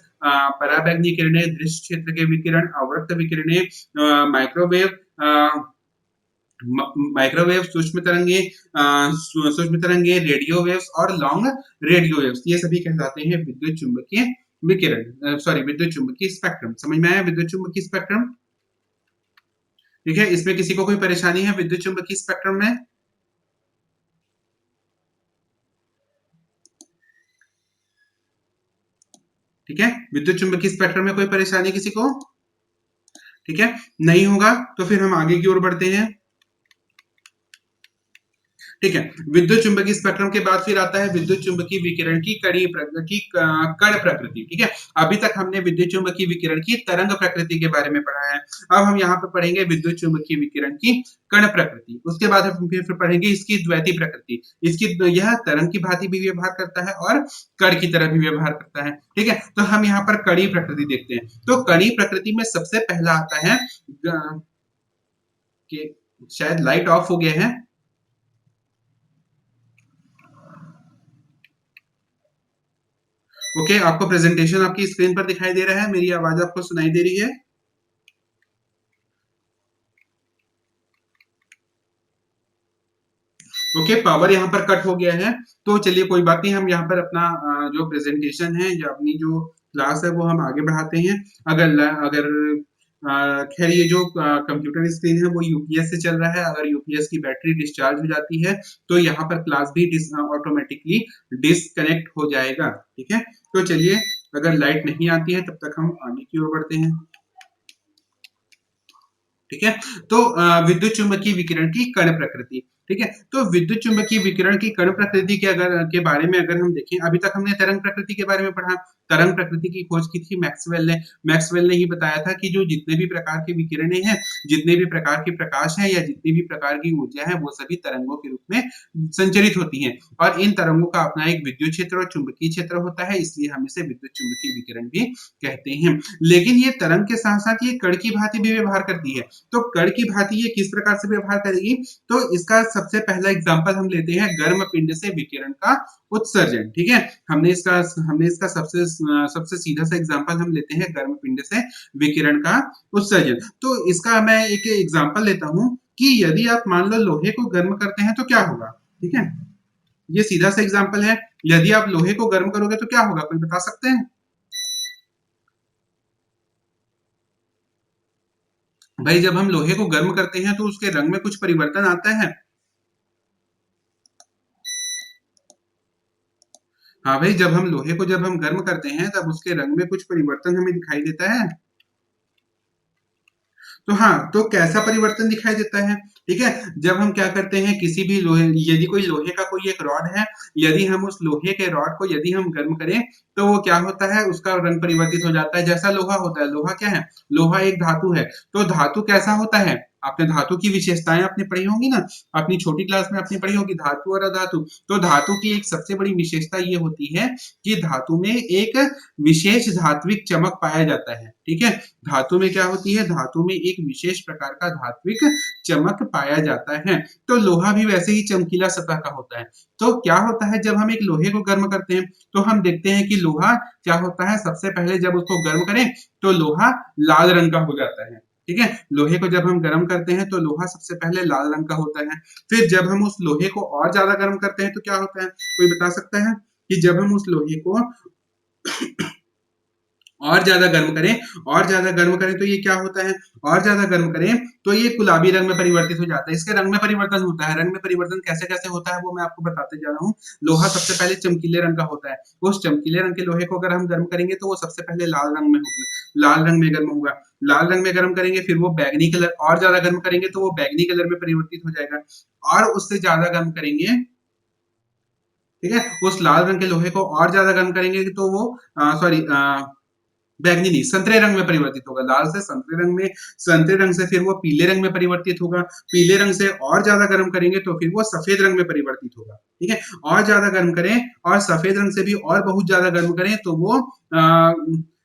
पराबैंगनी किरणें, दृश्य क्षेत्र के विकिरण, अवरक्त विकिरणें, माइक्रोवेव, माइक्रोवेव, सूक्ष्म तरंगे, रेडियो वेव्स और लॉन्ग रेडियो वेव्स, ये सभी कहलाते हैं विद्युत चुंबकीय विकिरण, सॉरी विद्युत चुंबकीय स्पेक्ट्रम। समझ में आया विद्युत चुंबकीय स्पेक्ट्रम? ठीक है, इसमें किसी को कोई परेशानी है विद्युत चुंबकीय स्पेक्ट्रम में? ठीक है, विद्युत चुंबकीय स्पेक्ट्रम में कोई परेशानी किसी को? ठीक है, नहीं होगा तो फिर हम आगे की ओर बढ़ते हैं। ठीक है, विद्युत चुंबकीय स्पेक्ट्रम के बाद फिर आता है विद्युत चुंबकीय विकिरण की कण प्रकृति। ठीक है, अभी तक हमने विद्युत चुंबकीय विकिरण की तरंग प्रकृति के बारे में पढ़ा है। अब हम यहाँ पे पढ़ेंगे विद्युत चुंबकीय विकिरण की कण प्रकृति। उसके बाद हम फिर पढ़ेंगे इसकी द्वैती प्रकृति। यह तरंग की भांति भी व्यवहार करता है और कण की तरह भी व्यवहार करता है। ठीक है, तो हम यहाँ पर कणी प्रकृति देखते हैं। तो कणी प्रकृति में सबसे पहला आता है कि शायद लाइट ऑफ हो गया है। ओके, आपको प्रेजेंटेशन आपकी स्क्रीन पर दिखाई दे रहा है, मेरी आवाज आपको सुनाई दे रही है? ओके, पावर यहाँ पर कट हो गया है, तो चलिए कोई बात नहीं, हम यहाँ पर अपना जो प्रेजेंटेशन है या अपनी जो क्लास है वो हम आगे बढ़ाते हैं। अगर अगर खैर ये जो कंप्यूटर स्क्रीन है वो यूपीएस से चल रहा है। अगर यूपीएस की बैटरी डिस्चार्ज हो जाती है तो यहाँ पर क्लास भी ऑटोमेटिकली डिसकनेक्ट हो जाएगा। ठीक है, तो चलिए, अगर लाइट नहीं आती है तब तक हम आगे की ओर बढ़ते हैं। ठीक है। तो विद्युत चुम्बकीय विकिरण की कण प्रकृति, ठीक है। तो विद्युत चुम्बकीय विकिरण की कण प्रकृति के बारे में अगर हम देखें, अभी तक हमने तरंग प्रकृति के बारे में पढ़ा। तरंग प्रकृति की खोज की थी मैक्सवेल ने। मैक्सवेल ने ही बताया था कि जो जितने भी प्रकार की विकिरणें हैं, जितने भी प्रकार के प्रकाश है या जितनी भी प्रकार की ऊर्जा है, वो सभी तरंगों के रूप में संचरित होती हैं और इन तरंगों का अपना एक विद्युत क्षेत्र और चुंबकीय क्षेत्र होता है, इसलिए हम इसे विद्युत चुम्बकीय विकिरण भी कहते हैं। लेकिन ये तरंग के साथ-साथ ये कण की भांति भी व्यवहार करती है। तो कण की भांति ये किस प्रकार से व्यवहार करेगी? तो इसका सबसे पहला एग्जाम्पल हम लेते हैं गर्म पिंड से विकिरण का उत्सर्जन, ठीक है। हमने इसका सबसे सीधा सा एग्जाम्पल हम लेते हैं गर्म पिंड से विकिरण का उत्सर्जन। तो इसका मैं एक एग्जाम्पल लेता हूं कि यदि आप मान लो लोहे को गर्म करते हैं तो क्या होगा, ठीक है। ये सीधा सा एग्जाम्पल है। यदि आप लोहे को गर्म करोगे तो क्या होगा, कोई बता सकते हैं? भाई जब हम लोहे को गर्म करते हैं तो उसके रंग में कुछ परिवर्तन आता है। हाँ भाई, जब हम गर्म करते हैं तब उसके रंग में कुछ परिवर्तन हमें दिखाई देता है। तो हाँ, तो कैसा परिवर्तन दिखाई देता है, ठीक है? जब हम क्या करते हैं किसी भी लोहे यदि कोई लोहे का कोई एक रॉड है, यदि हम उस लोहे के रॉड को यदि हम गर्म करें, तो वो क्या होता है उसका रंग परिवर्तित हो जाता है। जैसा लोहा होता है, लोहा क्या है? लोहा एक धातु है, तो धातु कैसा होता है? आपने धातु की विशेषताएँ आपने पढ़ी होंगी ना, अपनी छोटी क्लास में आपने पढ़ी होगी धातु और अधातु। तो धातु की एक सबसे बड़ी विशेषता ये होती है कि धातु में एक विशेष धात्विक चमक पाया जाता है, ठीक है? धातु में क्या होती है? धातु में एक विशेष प्रकार का धात्विक चमक पाया जाता है। तो लोहा भी वैसे ही चमकीला सतह का होता है। तो क्या होता है जब हम एक लोहे को गर्म करते हैं, तो हम देखते हैं कि लोहा क्या होता है सबसे पहले जब उसको गर्म करें, तो लोहा लाल रंग का हो जाता है। ठीक है? लोहे को जब हम गर्म करते हैं तो लोहा सबसे पहले लाल रंग का होता है। फिर जब हम उस लोहे को और ज़्यादा गर्म करते हैं तो क्या होता है? कोई बता सकता है? कि जब हम उस लोहे को और ज़्यादा गर्म करें और ज़्यादा गर्म करें तो ये क्या होता है? और ज़्यादा गर्म करें तो ये गुलाबी रंग में परिवर्तित हो जाता है। इसके रंग में परिवर्तन होता है। रंग में परिवर्तन कैसे-कैसे होता है वो मैं आपको बताते जा रहा हूँ। लोहा सबसे पहले चमकीले रंग का होता है। उस चमकीले रंग के लोहे को अगर हम गर्म करेंगे तो वो सबसे पहले लाल रंग में होगा, लाल रंग में गर्म होगा। लाल रंग में गर्म करेंगे फिर वो बैंगनी कलर और ज़्यादा गर्म करेंगे तो वो बैंगनी कलर में परिवर्तित हो जाएगा। और उससे ज़्यादा गर्म करेंगे, ठीक है? उस लाल रंग के लोहे को और ज़्यादा गर्म करेंगे तो वो बैंगनी नहीं, संतरे रंग में परिवर्तित होगा। लाल से संतरे रंग से फिर वो पीले रंग में परिवर्तित होगा। पीले रंग से और ज़्यादा गर्म करेंगे तो फिर वो सफ़ेद रंग में परिवर्तित होगा। ठीक है? और ज़्यादा गर्म करें और सफ़ेद रंग से भी और बहुत ज़्यादा गर्म करें तो वो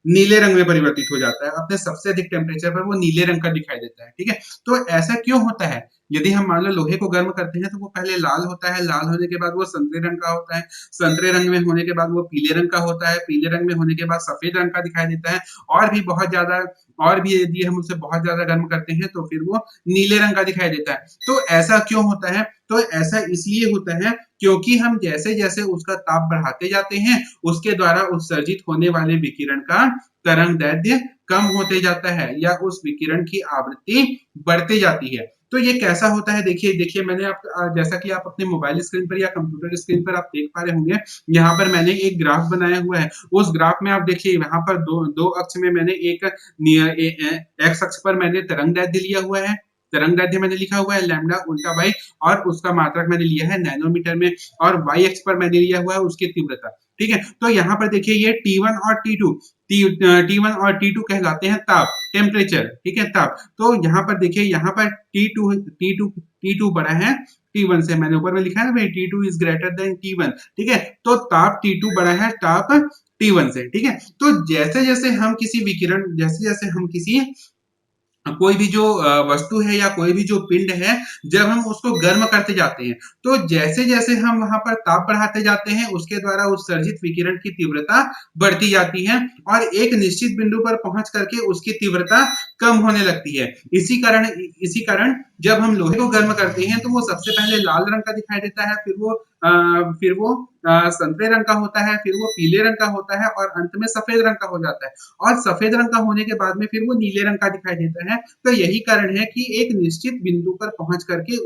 नीले रंग में परिवर्तित हो जाता है। अपने सबसे अधिक टेम्परेचर पर वो नीले रंग का दिखाई देता है। ठीक है? तो ऐसा क्यों होता है? यदि हम मान लो लोहे को गर्म करते हैं तो वो पहले लाल होता है, लाल होने के बाद वो संतरे रंग का होता है, संतरे रंग में होने के बाद वो पीले रंग का होता है, पीले रंग में होने के बाद सफ़ेद रंग का दिखाई देता है और भी बहुत ज़्यादा और भी यदि हम उसे बहुत ज़्यादा गर्म करते हैं तो फिर वो नीले रंग का दिखाई देता है। तो ऐसा क्यों होता है? तो ऐसा इसलिए होता है क्योंकि हम जैसे-जैसे उसका ताप बढ़ाते जाते हैं, उसके द्वारा उत्सर्जित होने वाले विकिरण का तरंगदैर्ध्य कम होते जाता है या उस विकिरण की आवृत्ति बढ़ते जाती है। तो ये कैसा होता है देखिए देखिए मैंने जैसा कि आप अपने मोबाइल स्क्रीन पर या कंप्यूटर स्क्रीन पर आप देख पा रहे होंगे, यहाँ पर मैंने एक ग्राफ बनाया हुआ है। उस ग्राफ में आप देखिए यहाँ पर दो अक्ष में मैंने एक एक्स अक्ष पर मैंने तरंगदैर्ध्य लिया हुआ है। तरंगदैर्ध्य मैंने लिखा हुआ है लैम्ब्डा उल्टा y और उसका मात्रक मैंने लिया है नैनोमीटर में और y अक्ष पर मैंने लिया हुआ है उसकी तीव्रता। ठीक है? तो यहाँ पर देखिए ये T1 और T2 T1 और T2 कहलाते हैं ताप, टेम्परेचर, ठीक है? ताप। तो यहाँ पर देखिए यहाँ पर T2 बड़ा है T1 से, मैंने ऊपर में लिखा है ना भाई T2 is greater than T1, ठीक है? तो ताप T2 बड़ा है ताप T1 से, ठीक है? तो जैसे-जैसे हम किसी कोई भी जो वस्तु है या कोई भी जो पिंड है, जब हम उसको गर्म करते जाते हैं, तो जैसे-जैसे हम वहाँ पर ताप बढ़ाते जाते हैं, उसके द्वारा उत्सर्जित विकिरण की तीव्रता बढ़ती जाती है और एक निश्चित बिंदु पर पहुँच करके उसकी तीव्रता कम होने लगती है। इसी कारण जब हम लोहे को गर्म करते हैं, तो वो सबसे पहले लाल रंग का दिखाई देता है, फिर वो संतरे रंग का होता है, फिर वो पीले रंग का होता है और अंत में सफ़ेद रंग का हो जाता है और सफ़ेद रंग का होने के बाद में फिर वो नीले रंग का दिखाई देता है। तो यही कारण है कि एक निश्चित बिंदु पर पहुंच करके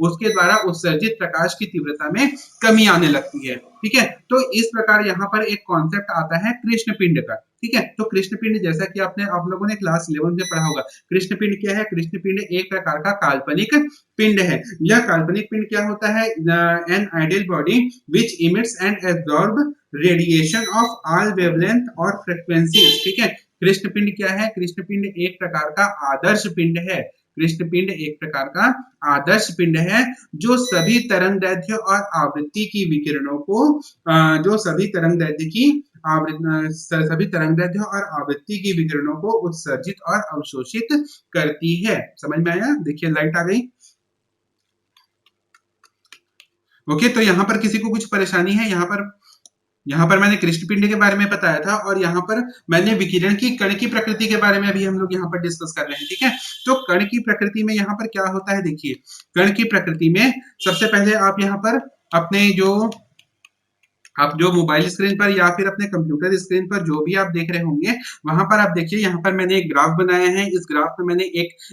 उसके द्वारा उत्सर्जित प्रकाश की तीव्रता में कमी आने लगती है। ठीक है? तो इस प्रकार यहाँ पर एक कॉन्सेप्ट आता है कृष्ण पिंड का। ठीक है? तो कृष्णपिंड जैसा कि आप लोगों ने क्लास 11 में पढ़ा होगा। कृष्णपिंड क्या है? कृष्णपिंड एक प्रकार का काल्पनिक पिंड है। यह काल्पनिक पिंड क्या होता है? An ideal body which emits and absorb radiation of all wavelength और फ्रीक्वेंसीज, ठीक है? कृष्णपिंड क्या है? कृष्णपिंड एक प्रकार का आदर्श पिंड है। कृष्णपिंड एक प्रकार का आदर्श पिंड है जो सभी तरंगदैर्ध्य और आवृत्ति की विकिरणों को जो सभी तरंगदैर्ध्य की सभी तरंगदैर्ध्य और आवृत्ति की विकिरणों को उत्सर्जित और अवशोषित करती है। समझ में आया? देखिए लाइट आ गई। ओके, तो यहाँ पर किसी को कुछ परेशानी है? यहाँ पर मैंने कृष्णपिंड के बारे में बताया था और यहाँ पर मैंने विकिरण की कण की प्रकृति के बारे में अभी हम लोग यहाँ पर डिस्कस कर रहे हैं, ठीक है? तो कण की प्रकृति में यहाँ पर क्या होता है, देखिए कण की प्रकृति में सबसे पहले आप यहाँ पर अपने आप जो मोबाइल स्क्रीन पर या फिर अपने कंप्यूटर स्क्रीन पर जो भी आप देख रहे होंगे, वहां पर आप देखिए यहाँ पर मैंने एक ग्राफ बनाया है। इस ग्राफ में मैंने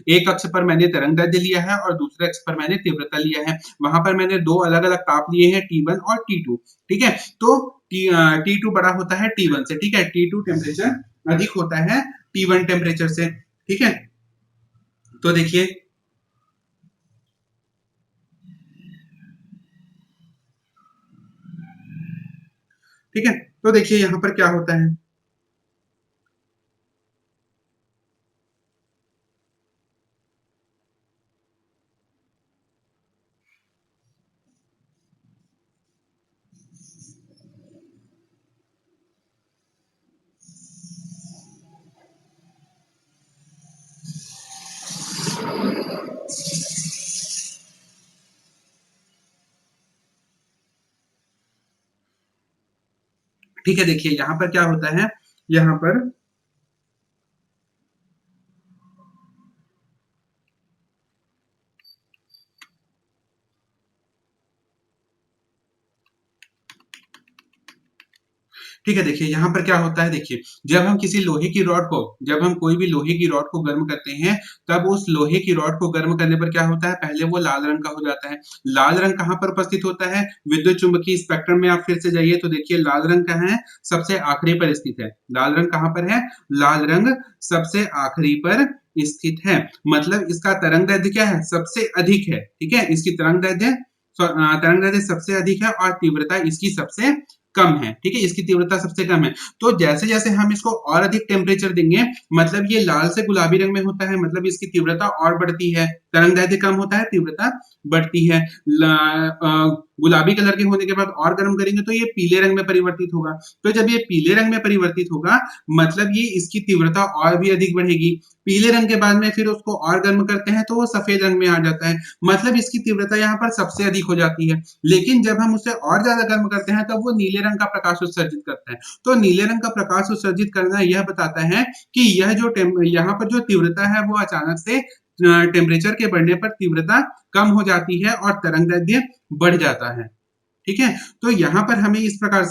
एक अक्ष पर मैंने तरंगदैर्ध्य लिया है और दूसरे अक्ष पर मैंने तीव्रता लिया है। वहां पर मैंने दो अलग अलग ताप लिए हैं, T1 और T2, ठीक है? तो T2 बड़ा होता है T1 से, ठीक है? T2 टेम्परेचर अधिक होता है T1 टेम्परेचर से, ठीक है? तो देखिए ठीक है, तो देखिए यहाँ पर क्या होता है। ठीक है, देखिए यहाँ पर क्या होता है, यहाँ पर ठीक है, देखिए यहाँ पर क्या होता है, देखिए जब हम किसी लोहे की रॉड को जब हम कोई भी लोहे की रॉड को गर्म करते हैं, तब उस लोहे की रॉड को गर्म करने पर क्या होता है, पहले वो लाल रंग का हो जाता है। लाल रंग कहाँ पर उपस्थित होता है? विद्युत चुंबकीय स्पेक्ट्रम में आप फिर से जाइए तो देखिए लाल रंग कहाँ है? सबसे आखिरी पर स्थित है। लाल रंग कहाँ पर है? लाल रंग सबसे आखिरी पर स्थित है। मतलब इसका तरंगदैर्ध्य क्या है? सबसे अधिक है, ठीक है? इसकी तरंगदैर्ध्य सबसे अधिक है और तीव्रता इसकी सबसे कम है, ठीक है? इसकी तीव्रता सबसे कम है। तो जैसे-जैसे हम इसको और अधिक टेम्परेचर देंगे, मतलब ये लाल से गुलाबी रंग में होता है, मतलब इसकी तीव्रता और बढ़ती है। तरंगदैर्ध्य कम होता है, तीव्रता बढ़ती है। गुलाबी कलर के होने के बाद और गर्म करेंगे तो ये पीले रंग में परिवर्तित होगा। तो जब ये पीले रंग में परिवर्तित होगा, मतलब ये इसकी तीव्रता और भी अधिक बढ़ेगी। पीले रंग के बाद में फिर उसको और गर्म करते हैं तो वो सफेद रंग में आ जाता है। मतलब इसकी तीव्रता यहाँ पर सबसे अधिक हो जाती है। लेकिन जब हम उसे और ज्यादा गर्म करते हैं तब वो नीले रंग का प्रकाश उत्सर्जित करता है। तो नीले रंग का प्रकाश उत्सर्जित करना यह बताता है कि यहाँ पर जो तीव्रता है वो अचानक से टेम्परेचर के बढ़ने पर तीव्रता कम हो जाती है और तरंगदैर्ध्य बढ़ जाता है, ठीक है? तो यहाँ पर हमें इस प्रकार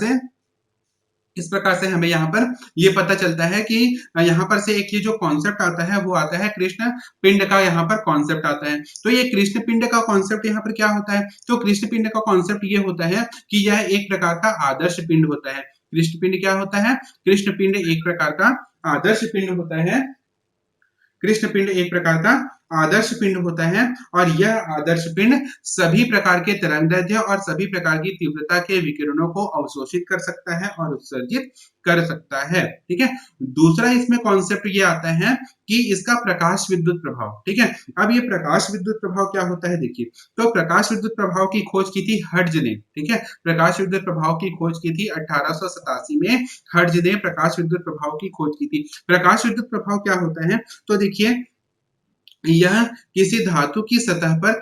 से हमें यहाँ पर ये पता चलता है कि यहाँ पर से एक ये जो कॉन्सेप्ट आता है वो आता है कृष्ण पिंड का, यहाँ पर कॉन्सेप्ट आता है। तो ये कृष्ण पिंड का कॉन्सेप्ट यहाँ पर क्या होता है? तो कृष्ण पिंड का कॉन्सेप्ट ये होता है कि यह एक प्रकार का आदर्श पिंड होता है। कृष्ण पिंड क्या होता है? कृष्ण पिंड एक प्रकार का आदर्श पिंड होता है। कृष्ण पिंड एक प्रकार का आदर्श पिंड होता है और यह आदर्श पिंड सभी प्रकार के तरंगदैर्ध्य और सभी प्रकार की तीव्रता के विकिरणों को अवशोषित कर सकता है और उत्सर्जित कर सकता है, ठीक है? दूसरा इसमें कॉन्सेप्ट ये आता है कि इसका प्रकाश विद्युत प्रभाव, ठीक है? अब ये प्रकाश विद्युत प्रभाव क्या होता है, देखिए तो प्रकाश विद्युत प्रभाव की खोज की थी हर्ट्ज ने, ठीक है? प्रकाश विद्युत प्रभाव की खोज की थी 1887 में हर्ट्ज ने प्रकाश विद्युत प्रभाव की खोज की थी। प्रकाश विद्युत प्रभाव क्या होता है? तो देखिए यह किसी धातु की सतह पर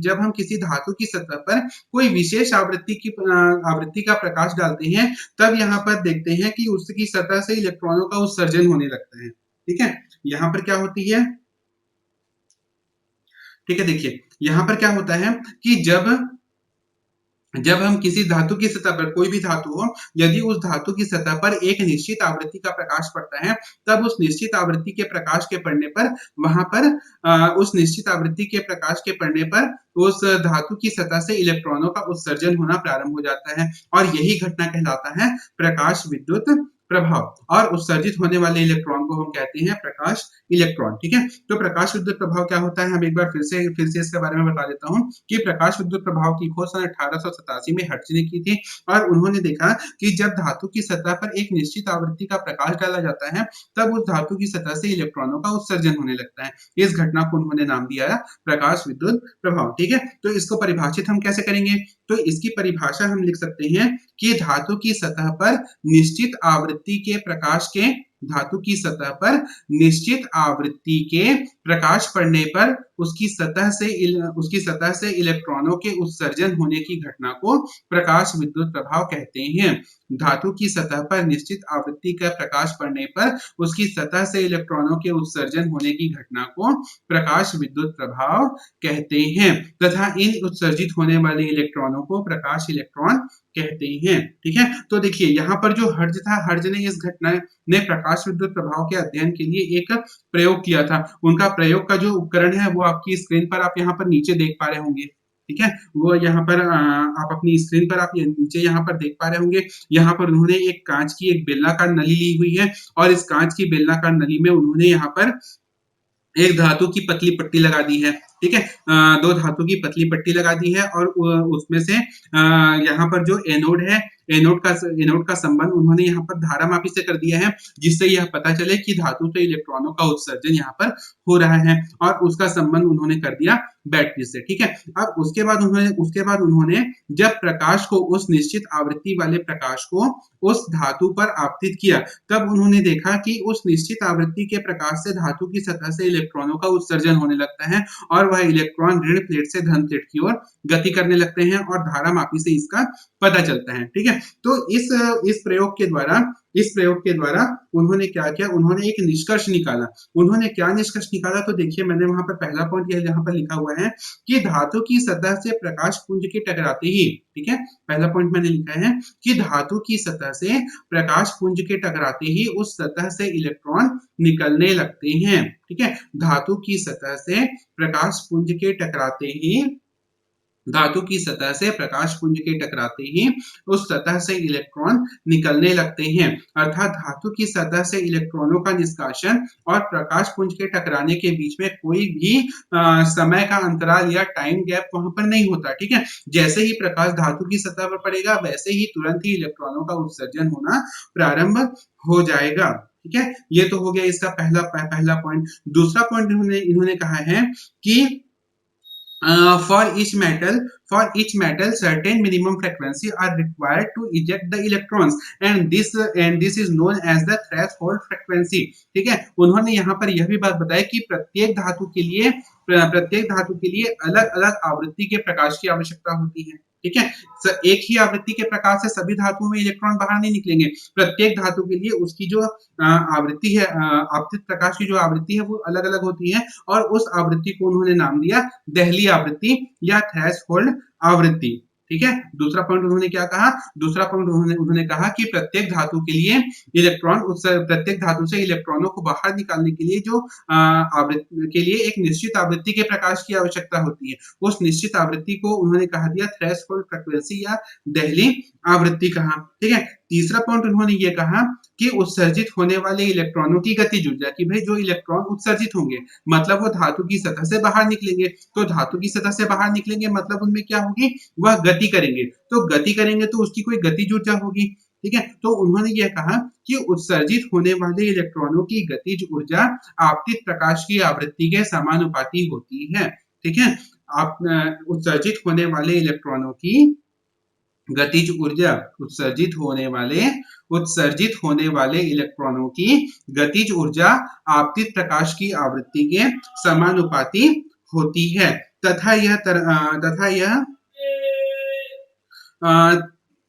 जब हम किसी धातु की सतह पर कोई विशेष आवृत्ति का प्रकाश डालते हैं, तब यहाँ पर देखते हैं कि उसकी सतह से इलेक्ट्रॉनों का उत्सर्जन होने लगता है, ठीक है? यहाँ पर क्या होती है, ठीक है? देखिए यहाँ पर क्या होता है कि जब हम किसी धातु की सतह पर, कोई भी धातु हो, यदि उस धातु की सतह पर एक निश्चित आवृत्ति का प्रकाश पड़ता है, तब उस निश्चित आवृत्ति के प्रकाश के पड़ने पर वहां पर उस निश्चित आवृत्ति के प्रकाश के पड़ने पर उस धातु की सतह से इलेक्ट्रॉनों का उत्सर्जन होना प्रारंभ हो जाता है और यही घटना कहलाता है प्रकाश विद्युत प्रभाव और उत्सर्जित होने वाले इलेक्ट्रॉन को हम कहते हैं प्रकाश इलेक्ट्रॉन। ठीक है, तो प्रकाश विद्युत प्रभाव क्या होता है, हम एक बार फिर से इसके बारे में बता देता हूँ कि प्रकाश विद्युत प्रभाव की खोज सन 1887 में हर्ट्ज ने की थी और उन्होंने देखा कि जब धातु की सतह पर एक निश्चित आवृत्ति का प्रकाश डाला जाता है तब उस धातु की सतह से इलेक्ट्रॉनों का उत्सर्जन होने लगता है। इस घटना को उन्होंने नाम दिया प्रकाश विद्युत प्रभाव। ठीक है, तो इसको परिभाषित हम कैसे करेंगे, तो इसकी परिभाषा हम लिख सकते हैं कि धातु की सतह पर निश्चित आवृत्ति के प्रकाश के धातु की सतह पर निश्चित आवृत्ति के प्रकाश पड़ने पर उसकी सतह से इलेक्ट्रॉनों के उत्सर्जन होने की घटना को प्रकाश विद्युत प्रभाव कहते हैं। धातु की सतह पर निश्चित आवृत्ति का प्रकाश पड़ने पर उसकी सतह से इलेक्ट्रॉनों के उत्सर्जन होने की घटना को प्रकाश विद्युत प्रभाव कहते हैं तथा इन उत्सर्जित होने वाले इलेक्ट्रॉनों को प्रकाश इलेक्ट्रॉन कहते हैं। ठीक है, तो देखिए यहाँ पर जो हर्ट्ज था, हर्ट्ज ने इस घटना ने प्रकाश विद्युत प्रभाव के अध्ययन के लिए एक प्रयोग किया था। उनका प्रयोग का जो उपकरण है वो आपकी स्क्रीन पर आप यहाँ पर नीचे देख पा रहे होंगे। ठीक है, वो यहाँ पर आप अपनी स्क्रीन पर आप नीचे यहाँ पर देख पा रहे होंगे। यहाँ पर उन्होंने एक कांच की एक बेलनाकार नली ली हुई है और इस कांच की बेलनाकार नली में उन्होंने यहाँ पर एक धातु की पतली पट्टी लगा दी है। ठीक है, दो धातु की पतली पट्टी लगा दी है और उसमें से यहाँ पर जो एनोड है, एनोड का संबंध उन्होंने यहाँ पर धारामापी से कर दिया है जिससे यह पता चले कि धातु से इलेक्ट्रॉनों का उत्सर्जन यहाँ पर हो रहा है और उसका संबंध उन्होंने कर दिया बैटरी से। ठीक है, अब उसके बाद उन्होंने जब प्रकाश को उस निश्चित आवृत्ति वाले प्रकाश को उस धातु पर आपतित किया तब उन्होंने देखा कि उस निश्चित आवृत्ति के प्रकाश से धातु की सतह से इलेक्ट्रॉनों का उत्सर्जन होने लगता है और वह इलेक्ट्रॉन ऋण प्लेट से धन प्लेट की ओर गति करने लगते हैं और धारामापी से इसका पता चलता है। ठीक है, तो इस प्रयोग के द्वारा उन्होंने क्या किया, उन्होंने एक निष्कर्ष निकाला। उन्होंने क्या निष्कर्ष निकाला, तो देखिए मैंने वहां पर पहला पॉइंट यह यहाँ पर लिखा हुआ है कि धातु की सतह से प्रकाश पुंज के टकराते ही, ठीक है, पहला पॉइंट मैंने लिखा है कि धातु की सतह से प्रकाश पुंज के टकराते ही उस सतह से इलेक्ट्रॉन निकलने लगते हैं। ठीक है, धातु की सतह से प्रकाश पुंज के टकराते ही धातु की सतह से प्रकाश पुंज के टकराते ही उस सतह से इलेक्ट्रॉन निकलने लगते हैं, अर्थात धातु की सतह से इलेक्ट्रॉनों का निष्कासन और प्रकाश पुंज के टकराने के बीच में कोई भी समय का अंतराल या टाइम गैप वहां पर नहीं होता। ठीक है, जैसे ही प्रकाश धातु की सतह पर पड़ेगा वैसे ही तुरंत ही इलेक्ट्रॉनों का उत्सर्जन होना प्रारंभ हो जाएगा। ठीक है, ये तो हो गया इसका पहला पॉइंट। दूसरा पॉइंट इन्होंने कहा है कि for each metal certain minimum frequency are required to eject the electrons and this is known as the threshold frequency। ठीक है, उन्होंने यहाँ पर यह भी बात बताई कि प्रत्येक धातु के लिए अलग अलग आवृत्ति के प्रकाश की आवश्यकता होती है। ठीक है, एक ही आवृत्ति के प्रकाश से सभी धातुओं में इलेक्ट्रॉन बाहर नहीं निकलेंगे। प्रत्येक धातु के लिए उसकी जो आवृत्ति है, आपतित प्रकाश की जो आवृत्ति है वो अलग अलग होती है और उस आवृत्ति को उन्होंने नाम दिया देहली आवृत्ति या थ्रेशोल्ड आवृत्ति। ठीक है, दूसरा पॉइंट उन्होंने क्या कहा, दूसरा पॉइंट उन्होंने कहा कि प्रत्येक धातु के लिए प्रत्येक धातु से इलेक्ट्रॉनों को बाहर निकालने के लिए जो आवृत्ति के लिए एक निश्चित आवृत्ति के प्रकाश की आवश्यकता होती है, उस निश्चित आवृत्ति को उन्होंने कहा दिया थ्रेशोल्ड फ्रीक्वेंसी या देहली आवृत्ति कहा। ठीक है, तीसरा पॉइंट उन्होंने ये कहा कि उत्सर्जित होने वाले इलेक्ट्रॉनों की गतिज ऊर्जा, कि भाई जो इलेक्ट्रॉन उत्सर्जित होंगे मतलब वो धातु की सतह से बाहर निकलेंगे, तो धातु की सतह से बाहर निकलेंगे मतलब उनमें क्या होगी, वह गति करेंगे, तो गति करेंगे तो उसकी कोई गतिज ऊर्जा होगी। ठीक है, तो उन्होंने यह कहा कि उत्सर्जित होने वाले इलेक्ट्रॉनों की गतिज ऊर्जा आपतित प्रकाश की आवृत्ति के समानुपाती होती है। ठीक है, आप उत्सर्जित होने वाले इलेक्ट्रॉनों की गतिज ऊर्जा उत्सर्जित होने वाले इलेक्ट्रॉनों की गतिज ऊर्जा आपतित प्रकाश की आवृत्ति के समानुपाती होती है तथा यह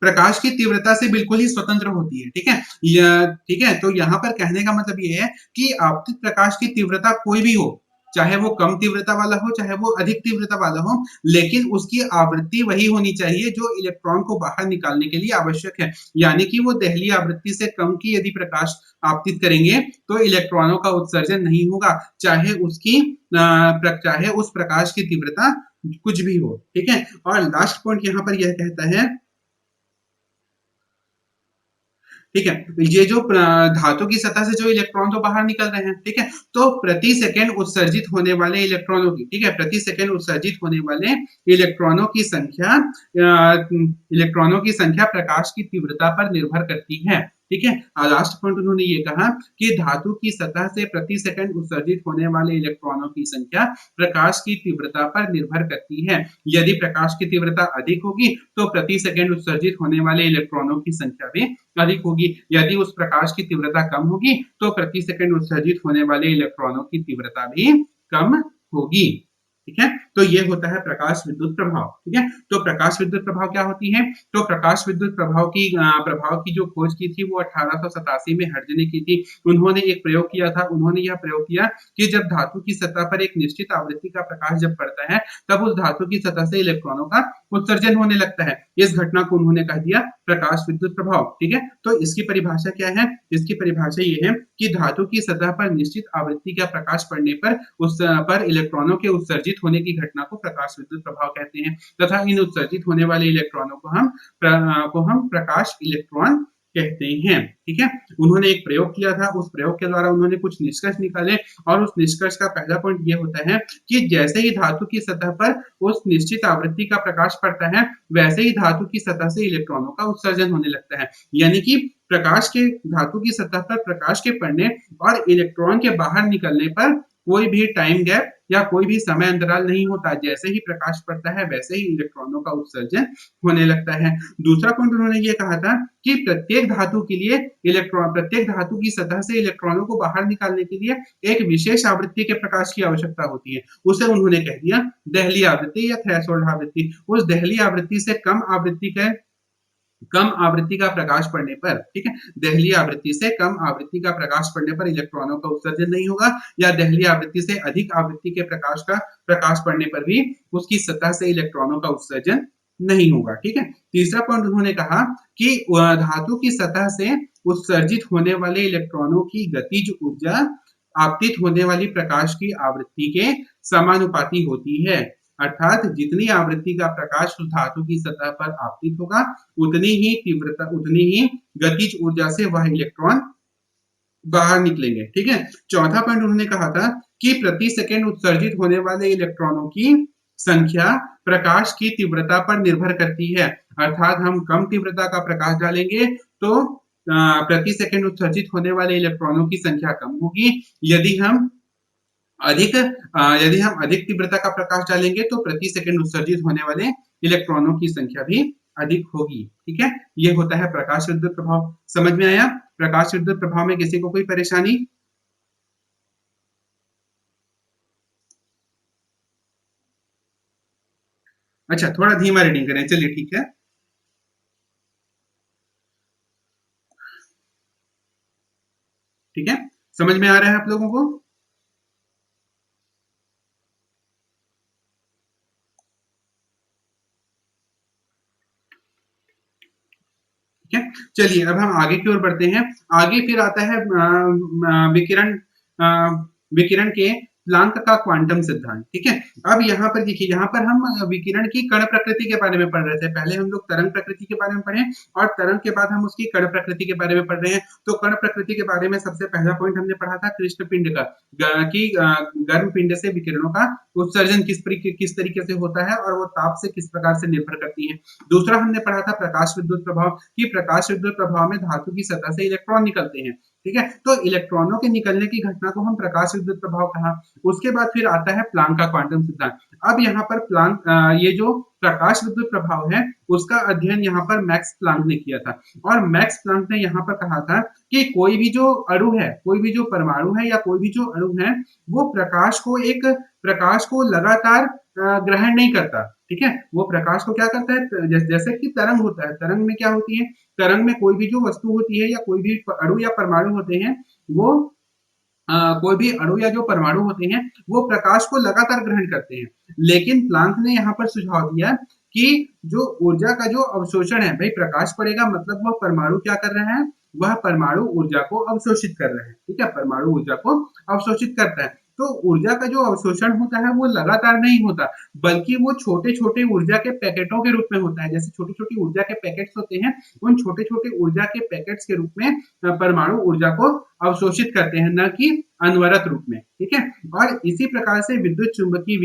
प्रकाश की तीव्रता से बिल्कुल ही स्वतंत्र होती है। ठीक है, तो यहाँ पर कहने का मतलब ये है कि आपतित प्रकाश की तीव्रता कोई भी हो, चाहे वो कम तीव्रता वाला हो चाहे वो अधिक तीव्रता वाला हो, लेकिन उसकी आवृत्ति वही होनी चाहिए जो इलेक्ट्रॉन को बाहर निकालने के लिए आवश्यक है। यानी कि वो देहली आवृत्ति से कम की यदि प्रकाश आपतित करेंगे तो इलेक्ट्रॉनों का उत्सर्जन नहीं होगा, चाहे उस प्रकाश की तीव्रता कुछ भी हो। ठीक है, और लास्ट पॉइंट यहाँ पर यह कहता है ठीक है? ये जो धातु की सतह से जो इलेक्ट्रॉन तो बाहर निकल रहे हैं, ठीक है? तो प्रति सेकंड उत्सर्जित होने वाले इलेक्ट्रॉनों की, ठीक है? प्रति सेकंड उत्सर्जित होने वाले इलेक्ट्रॉनों की संख्या प्रकाश की तीव्रता पर निर्भर करती है, ठीक है? लास्ट पॉइंट उन्होंने ये कहा कि धातु की सतह से प्रति सेकंड उत्सर्जित होने वाले इलेक्ट्रॉनों की संख्या प्रकाश की तीव्रता पर निर्भर करती है। यदि प्रकाश की तीव्रता अधिक होगी, तो प्रति सेकंड उत्सर्जित होने वाले इलेक्ट्रॉनों की संख्या भी अधिक होगी। यदि उस प्रकाश की तीव्रता कम होगी, तो प्रति सेकंड उत्सर्जित होने वाले इलेक्ट्रॉनों की तीव्रता भी कम होगी। ठीक है? तो ये होता है प्रकाश विद्युत प्रभाव। ठीक है? तो प्रकाश विद्युत प्रभाव क्या होती है? तो प्रकाश विद्युत प्रभाव की जो खोज की थी वो 1887 में हर्ज ने की थी। उन्होंने एक प्रयोग किया था। उन्होंने यह प्रयोग किया कि जब धातु की सतह पर एक निश्चित आवृत्ति का प्रकाश जब पड़ता है, तब उस धातु की सतह से इलेक्ट्रॉनों का उत्सर्जन होने लगता है। इस घटना को उन्होंने कह दिया प्रकाश विद्युत प्रभाव। ठीक है? तो इसकी परिभाषा क्या है? इसकी परिभाषा ये है कि धातु की सतह पर निश्चित आवृत्ति का प्रकाश पड़ने पर उस पर इलेक्ट्रॉनों के उत्सर्जित होने की घटना को प्रकाश विद्युत प्रभाव कहते हैं तथा इन उत्सर्जित होने वाले इलेक्ट्रॉनों को हम प्रकाश इलेक्ट्रॉन कहते हैं। ठीक है? उन्होंने एक प्रयोग किया था, उस प्रयोग के द्वारा उन्होंने कुछ निष्कर्ष निकाले और उस निष्कर्ष का पहला पॉइंट ये होता है कि जैसे ही धातु की सतह पर उस निश्चित आवृत्ति का प्रकाश पड़ता है, वैसे ही धातु की सतह से इलेक्ट्रॉनों का उत्सर्जन होने लगता है। यानी कि प्रकाश के धातु की सतह पर प्रकाश के पड़ने और इलेक्ट्रॉन के बाहर निकलने पर कोई भी टाइम गैप या कोई भी समय अंतराल नहीं होता। जैसे ही प्रकाश पड़ता है, वैसे ही इलेक्ट्रॉनों का उत्सर्जन होने लगता है। दूसरा पॉइंट उन्होंने ये कहा था कि प्रत्येक धातु की सतह से इलेक्ट्रॉनों को बाहर निकालने के लिए एक विशेष आवृत्ति के प्रकाश की आवश्यकता होती है। उसे उन्होंने कह दिया देहली आवृत्ति या थ्रेशोल्ड आवृत्ति। उस देहली आवृत्ति से कम आवृत्ति का प्रकाश पड़ने पर, ठीक है, देहली आवृत्ति से कम आवृत्ति का प्रकाश पड़ने पर इलेक्ट्रॉनों का उत्सर्जन नहीं होगा, या देहली आवृत्ति से अधिक आवृत्ति के प्रकाश पड़ने पर भी उसकी सतह से इलेक्ट्रॉनों का उत्सर्जन नहीं होगा। ठीक है? तीसरा पॉइंट उन्होंने कहा कि धातु की सतह से उत्सर्जित होने वाले इलेक्ट्रॉनों की गतिज ऊर्जा आपतित होने वाली प्रकाश की आवृत्ति के समानुपाती होती है। अर्थात जितनी आवृत्ति का प्रकाश उस धातु की सतह पर आपतित होगा, उतनी ही गतिज ऊर्जा से वह इलेक्ट्रॉन बाहर निकलेंगे। ठीक है? चौथा पॉइंट उन्होंने कहा था कि प्रति सेकंड उत्सर्जित होने वाले इलेक्ट्रॉनों की संख्या प्रकाश की तीव्रता पर निर्भर करती है। अर्थात हम कम तीव्रता का प्रकाश डालेंगे तो प्रति सेकंड उत्सर्जित होने वाले इलेक्ट्रॉनों की संख्या कम होगी। यदि हम अधिक तीव्रता का प्रकाश डालेंगे तो प्रति सेकंड उत्सर्जित होने वाले इलेक्ट्रॉनों की संख्या भी अधिक होगी। ठीक है? ये होता है प्रकाश विद्युत प्रभाव। समझ में आया? प्रकाश विद्युत प्रभाव में किसी को कोई परेशानी? अच्छा, थोड़ा धीमा रीडिंग करें। चलिए ठीक है। ठीक है? समझ में आ रहा है आप लोगों को? ठीक है? चलिए अब हम आगे की ओर बढ़ते हैं। आगे फिर आता है विकिरण के प्लांक का क्वांटम सिद्धांत। ठीक है? अब यहाँ पर देखिए, यहाँ पर हम विकिरण की कण प्रकृति के बारे में पढ़ रहे थे। पहले हम लोग तरंग प्रकृति के बारे में पढ़े और तरंग के बाद हम उसकी कण प्रकृति के बारे में पढ़ रहे हैं। तो कण प्रकृति के बारे में सबसे पहला पॉइंट हमने पढ़ा था कृष्ण पिंड का, कि गर्म पिंड से विकिरणों का उत्सर्जन किस तरीके से होता है और वो ताप से किस प्रकार से निर्भर करती है। दूसरा हमने पढ़ा था प्रकाश विद्युत प्रभाव, कि प्रकाश विद्युत प्रभाव में धातु की सतह से इलेक्ट्रॉन निकलते हैं। ठीक है? तो इलेक्ट्रॉनों के निकलने की घटना को हम प्रकाश विद्युत प्रभाव कहा। उसके बाद फिर आता है प्लांक का क्वांटम सिद्धांत। अब यहाँ पर ये जो प्रकाश विद्युत प्रभाव है, उसका अध्ययन यहाँ पर मैक्स प्लांक ने किया था। और मैक्स प्लांक ने यहाँ पर कहा था कि कोई भी जो अणु है, कोई भी जो परमाणु है या कोई भी जो अणु है, वो प्रकाश को लगातार ग्रहण नहीं करता। ठीक है? वो प्रकाश को क्या करता है, जैसे कि तरंग होता है। तरंग में क्या होती है? तरंग में कोई भी जो वस्तु होती है या कोई भी अणु या परमाणु होते हैं, वो कोई भी अणु या जो परमाणु होते हैं, वो प्रकाश को लगातार ग्रहण करते हैं। लेकिन प्लांक ने यहाँ पर सुझाव दिया कि जो ऊर्जा का जो अवशोषण है, भाई प्रकाश पड़ेगा मतलब वह परमाणु क्या कर रहा है? वह परमाणु ऊर्जा को अवशोषित कर रहे हैं। ठीक है? परमाणु ऊर्जा को अवशोषित करता है। तो ऊर्जा का जो अवशोषण होता है वो लगातार नहीं होता, बल्कि वो छोटे-छोटे ऊर्जा के पैकेटों के रूप में होता है। जैसे छोटी-छोटी ऊर्जा के पैकेट्स होते हैं, उन छोटे-छोटे ऊर्जा के पैकेट्स के रूप में परमाणु ऊर्जा को अवशोषित करते हैं, न कि अनवरत रूप में, ठीक है? और इसी प्रकार से विद्युत चुम्बकीय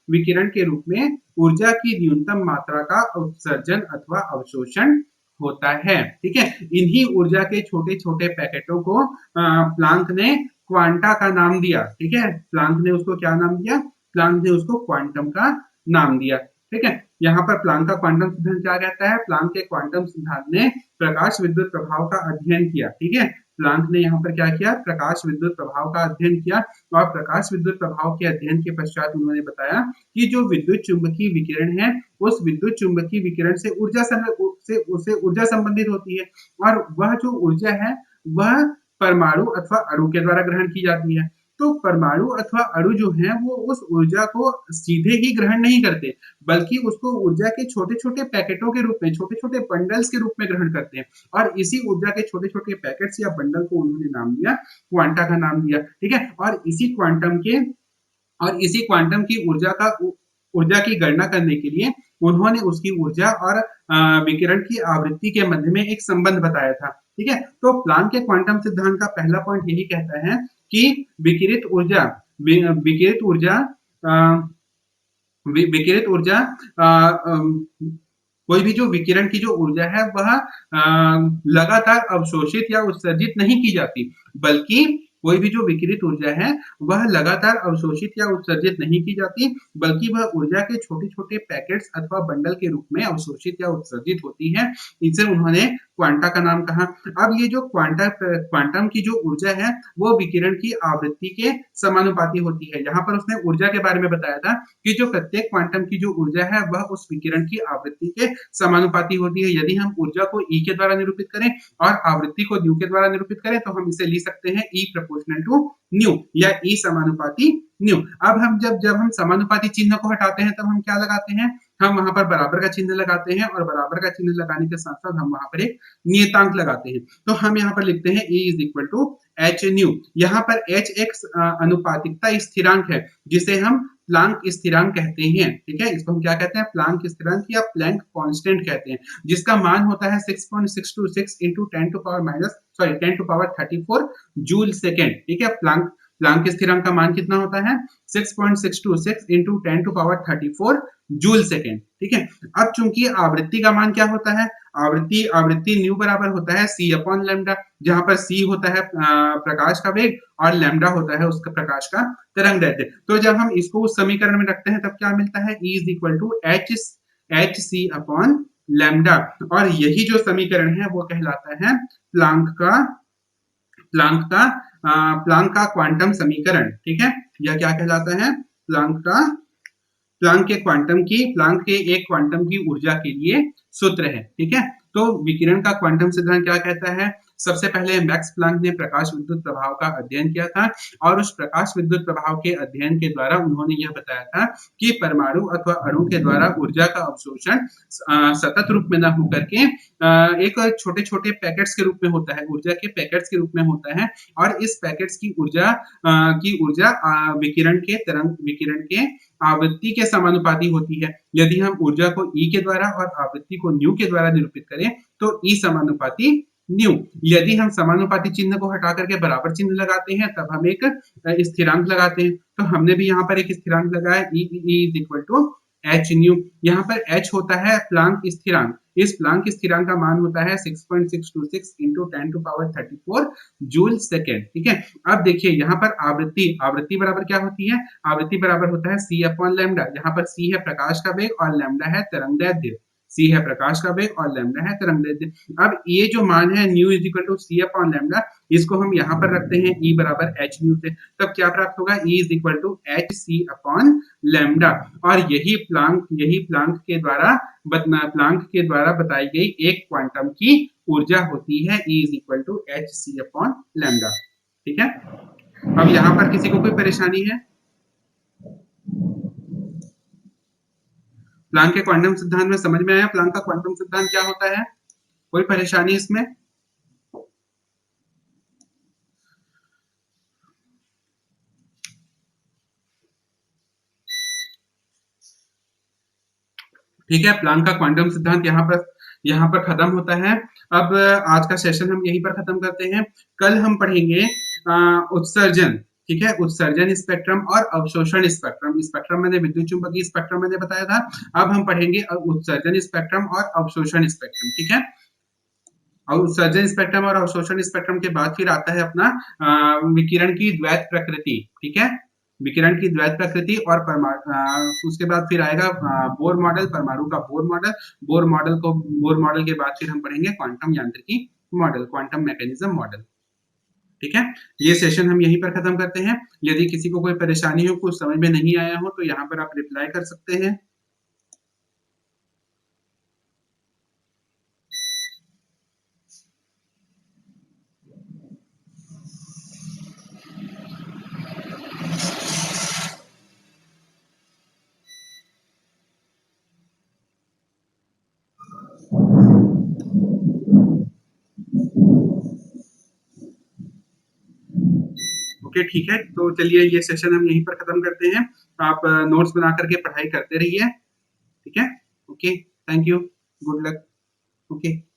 विकिरण के रूप में ऊर्जा की न्यूनतम मात्रा का उत्सर्जन अथवा अवशोषण होता है, ठीक है? इन्हीं ऊर्जा के छोटे-छोटे पैकेटों को प्लांक ने क्वांटा का नाम दिया, ठीक है? प्लांक ने उसको क्या नाम दिया? प्लांक ने उसको क्वांटम का नाम दिया, ठीक है? यहाँ पर प्लांक का क्वांटम सिद्धांत क्या कहता है? प्लांक के क्वांटम सिद्धांत ने प्रकाश विद्युत प्रभाव का अध्ययन किया, ठीक है? प्लांक ने यहाँ पर क्या किया? प्रकाश विद्युत प्रभाव का अध्ययन किया और प्रकाश विद्युत प्रभाव के अध्ययन के पश्चात उन्होंने बताया कि जो विद्युत चुम्बकीय विकिरण है, उस विद्युत चुम्बकीय विकिरण से ऊर्जा संबंधित होती है और वह जो ऊर्जा है, वह परमाणु अथवा अणु के द्वारा ग्रहण की जाती है। तो परमाणु अथवा अणु जो है वो उस ऊर्जा को सीधे ही ग्रहण नहीं करते, बल्कि उसको ऊर्जा के छोटे-छोटे पैकेटों के रूप में, छोटे-छोटे बंडल्स के रूप में ग्रहण करते हैं और इसी ऊर्जा के छोटे-छोटे पैकेट्स या बंडल को उन्होंने नाम दिया, क्वांटा का नाम दिया, ठीक है? और इसी क्वांटम की ऊर्जा की गणना करने के लिए उन्होंने उसकी ऊर्जा और विकिरण की आवृत्ति के मध्य में एक संबंध बताया था, ठीक है? तो प्लांक के क्वांटम सिद्धांत का पहला पॉइंट यही कहता है कि विकिरित ऊर्जा विकिरित ऊर्जा कोई भी जो विकिरण की जो ऊर्जा है वह लगातार अवशोषित या उत्सर्जित नहीं की जाती, बल्कि कोई भी जो विकिरित ऊर्जा है वह लगातार अवशोषित या उत्सर्जित नहीं की जाती, बल्कि वह ऊर्जा के छोटे-छोटे पैकेट्स अथवा बंडल के रूप में अवशोषित या उत्सर्जित होती है। इसे उन्होंने क्वांटा का नाम कहा। अब ये जो क्वांटम की जो ऊर्जा है वो विकिरण की आवृत्ति के समानुपाती होती है। यहाँ पर उसने ऊर्जा के बारे में बताया था कि जो प्रत्येक क्वांटम की जो ऊर्जा है वह उस विकिरण की आवृत्ति के समानुपाती होती है। यदि हम ऊर्जा को E के द्वारा निरूपित करें और आवृत्ति को न्यू के द्वारा निरूपित करें तो हम इसे लिख सकते हैं E प्रोपोर्शनल टू न्यू या E समानुपाती न्यू। अब हम जब हम समानुपाती चिन्ह को हटाते हैं तब हम क्या लगाते हैं? हम वहां पर बराबर का चिन्ह लगाते हैं और बराबर का चिन्ह लगाने के साथ साथ हम वहां पर एक नियतांक लगाते हैं। तो हम यहाँ पर लिखते हैं E is equal to H nu. यहाँ पर H एक अनुपातिकता स्थिरांक है जिसे हम प्लांक स्थिरांक कहते हैं, ठीक है? इसको हम क्या कहते हैं? प्लांक स्थिरांक या प्लैंक कांस्टेंट कहते हैं, जिसका मान होता है 6.626 into 10 to power 34 joule second, ठीक है? प्लांक स्थिरांक का मान कितना होता है? 6.626 into 10 to power 34 joule second, ठीक है? अब चूंकि आवृत्ति का मान क्या होता है? आवृत्ति न्यू बराबर होता है c अपॉन लैम्डा, जहां पर c होता है प्रकाश का वेग और लैम्डा होता है उसका प्रकाश का तरंग दैर्ध्य। तो जब हम इसको उस समीकरण में रखते हैं तब क्या मिलता है? E is equal to H C upon lambda और यही जो समीकरण है वो कहलाता है प्लांक का क्वांटम समीकरण, ठीक है? यह क्या कहलाता है? प्लांक के एक क्वांटम की ऊर्जा के लिए सूत्र है, ठीक है? तो विकिरण का क्वांटम सिद्धांत क्या कहता है? सबसे पहले मैक्स प्लांक ने प्रकाश विद्युत प्रभाव का अध्ययन किया था और उस प्रकाश विद्युत प्रभाव के अध्ययन के द्वारा उन्होंने यह बताया था कि परमाणु अथवा अणु के द्वारा ऊर्जा का अवशोषण सतत रूप में न होकर के एक छोटे-छोटे पैकेट्स के रूप में होता है, ऊर्जा के पैकेट्स के रूप में होता है और इस पैकेट्स की ऊर्जा विकिरण के आवृत्ति के समानुपाती होती है। यदि हम ऊर्जा को E के द्वारा और आवृत्ति को न्यू के द्वारा निरूपित करें तो E समानुपाती न्यू। यदि हम समानुपाती चिन्ह को हटा करके बराबर चिन्ह लगाते हैं तब हम एक स्थिरांक लगाते हैं। तो हमने भी यहाँ पर एक स्थिरांक लगाया E is equal to H nu. यहाँ पर H होता है प्लांक स्थिरांक। इस प्लांक स्थिरांक का मान होता है 6.626 into 10 to power 34 joule second, ठीक है? अब देखिए यहाँ पर आवृत्ति बराबर क्या होती है? आवृत्ति बराबर होता है c अपॉन लैम्डा। यहाँ पर c है प्रकाश का वेग और लैम्डा है तरंग दैर्ध्य। c है प्रकाश का वेग और लैम्डा है तरंग दैर्ध्य। अब ये जो मान है nu is equal to c upon lambda, इसको हम यहाँ पर रखते हैं E बराबर h न्यू से, तब क्या प्राप्त होगा? E is equal to H C upon lambda और यही प्लांक के द्वारा बताई गई एक क्वांटम की ऊर्जा होती है E is equal to H C upon lambda, ठीक है? अब यहाँ पर किसी को कोई परेशानी है? प्लांक के क्वांटम सिद्धांत में समझ में आया? प्लांक का क्वांटम सिद्धांत क्या होता है? कोई परेशानी इसमें? ठीक है, प्लांक का क्वांटम सिद्धांत यहाँ पर खत्म होता है। अब आज का सेशन हम यहीं पर खत्म करते हैं। कल हम पढ़ेंगे उत्सर्जन, ठीक है, उत्सर्जन स्पेक्ट्रम और अवशोषण स्पेक्ट्रम। स्पेक्ट्रम मैंने विद्युत चुंबकीय स्पेक्ट्रम मैंने बताया था। अब हम पढ़ेंगे उत्सर्जन स्पेक्ट्रम और अवशोषण स्पेक्ट्रम, ठीक है। और उत्सर्जन स्पेक्ट्रम और अवशोषण स्पेक्ट्रम के बाद फिर आता है अपना विकिरण की द्वैत प्रकृति, ठीक है। विकिरण की द्वैत प्रकृति और उसके बाद फिर आएगा बोर मॉडल, परमाणु का बोर मॉडल के बाद फिर हम पढ़ेंगे क्वांटम यांत्रिकी मॉडल, क्वांटम मैकेनिज्म मॉडल, ठीक है। ये सेशन हम यहीं पर खत्म करते हैं। यदि किसी को कोई परेशानी हो, कुछ समझ में नहीं आया हो, तो यहाँ पर आप रिप्लाई कर सकते हैं। ओके, ठीक है, तो चलिए ये सेशन हम यहीं पर खत्म करते हैं। आप नोट्स बना करके पढ़ाई करते रहिए, ठीक है। Okay, thank you, good luck. Okay.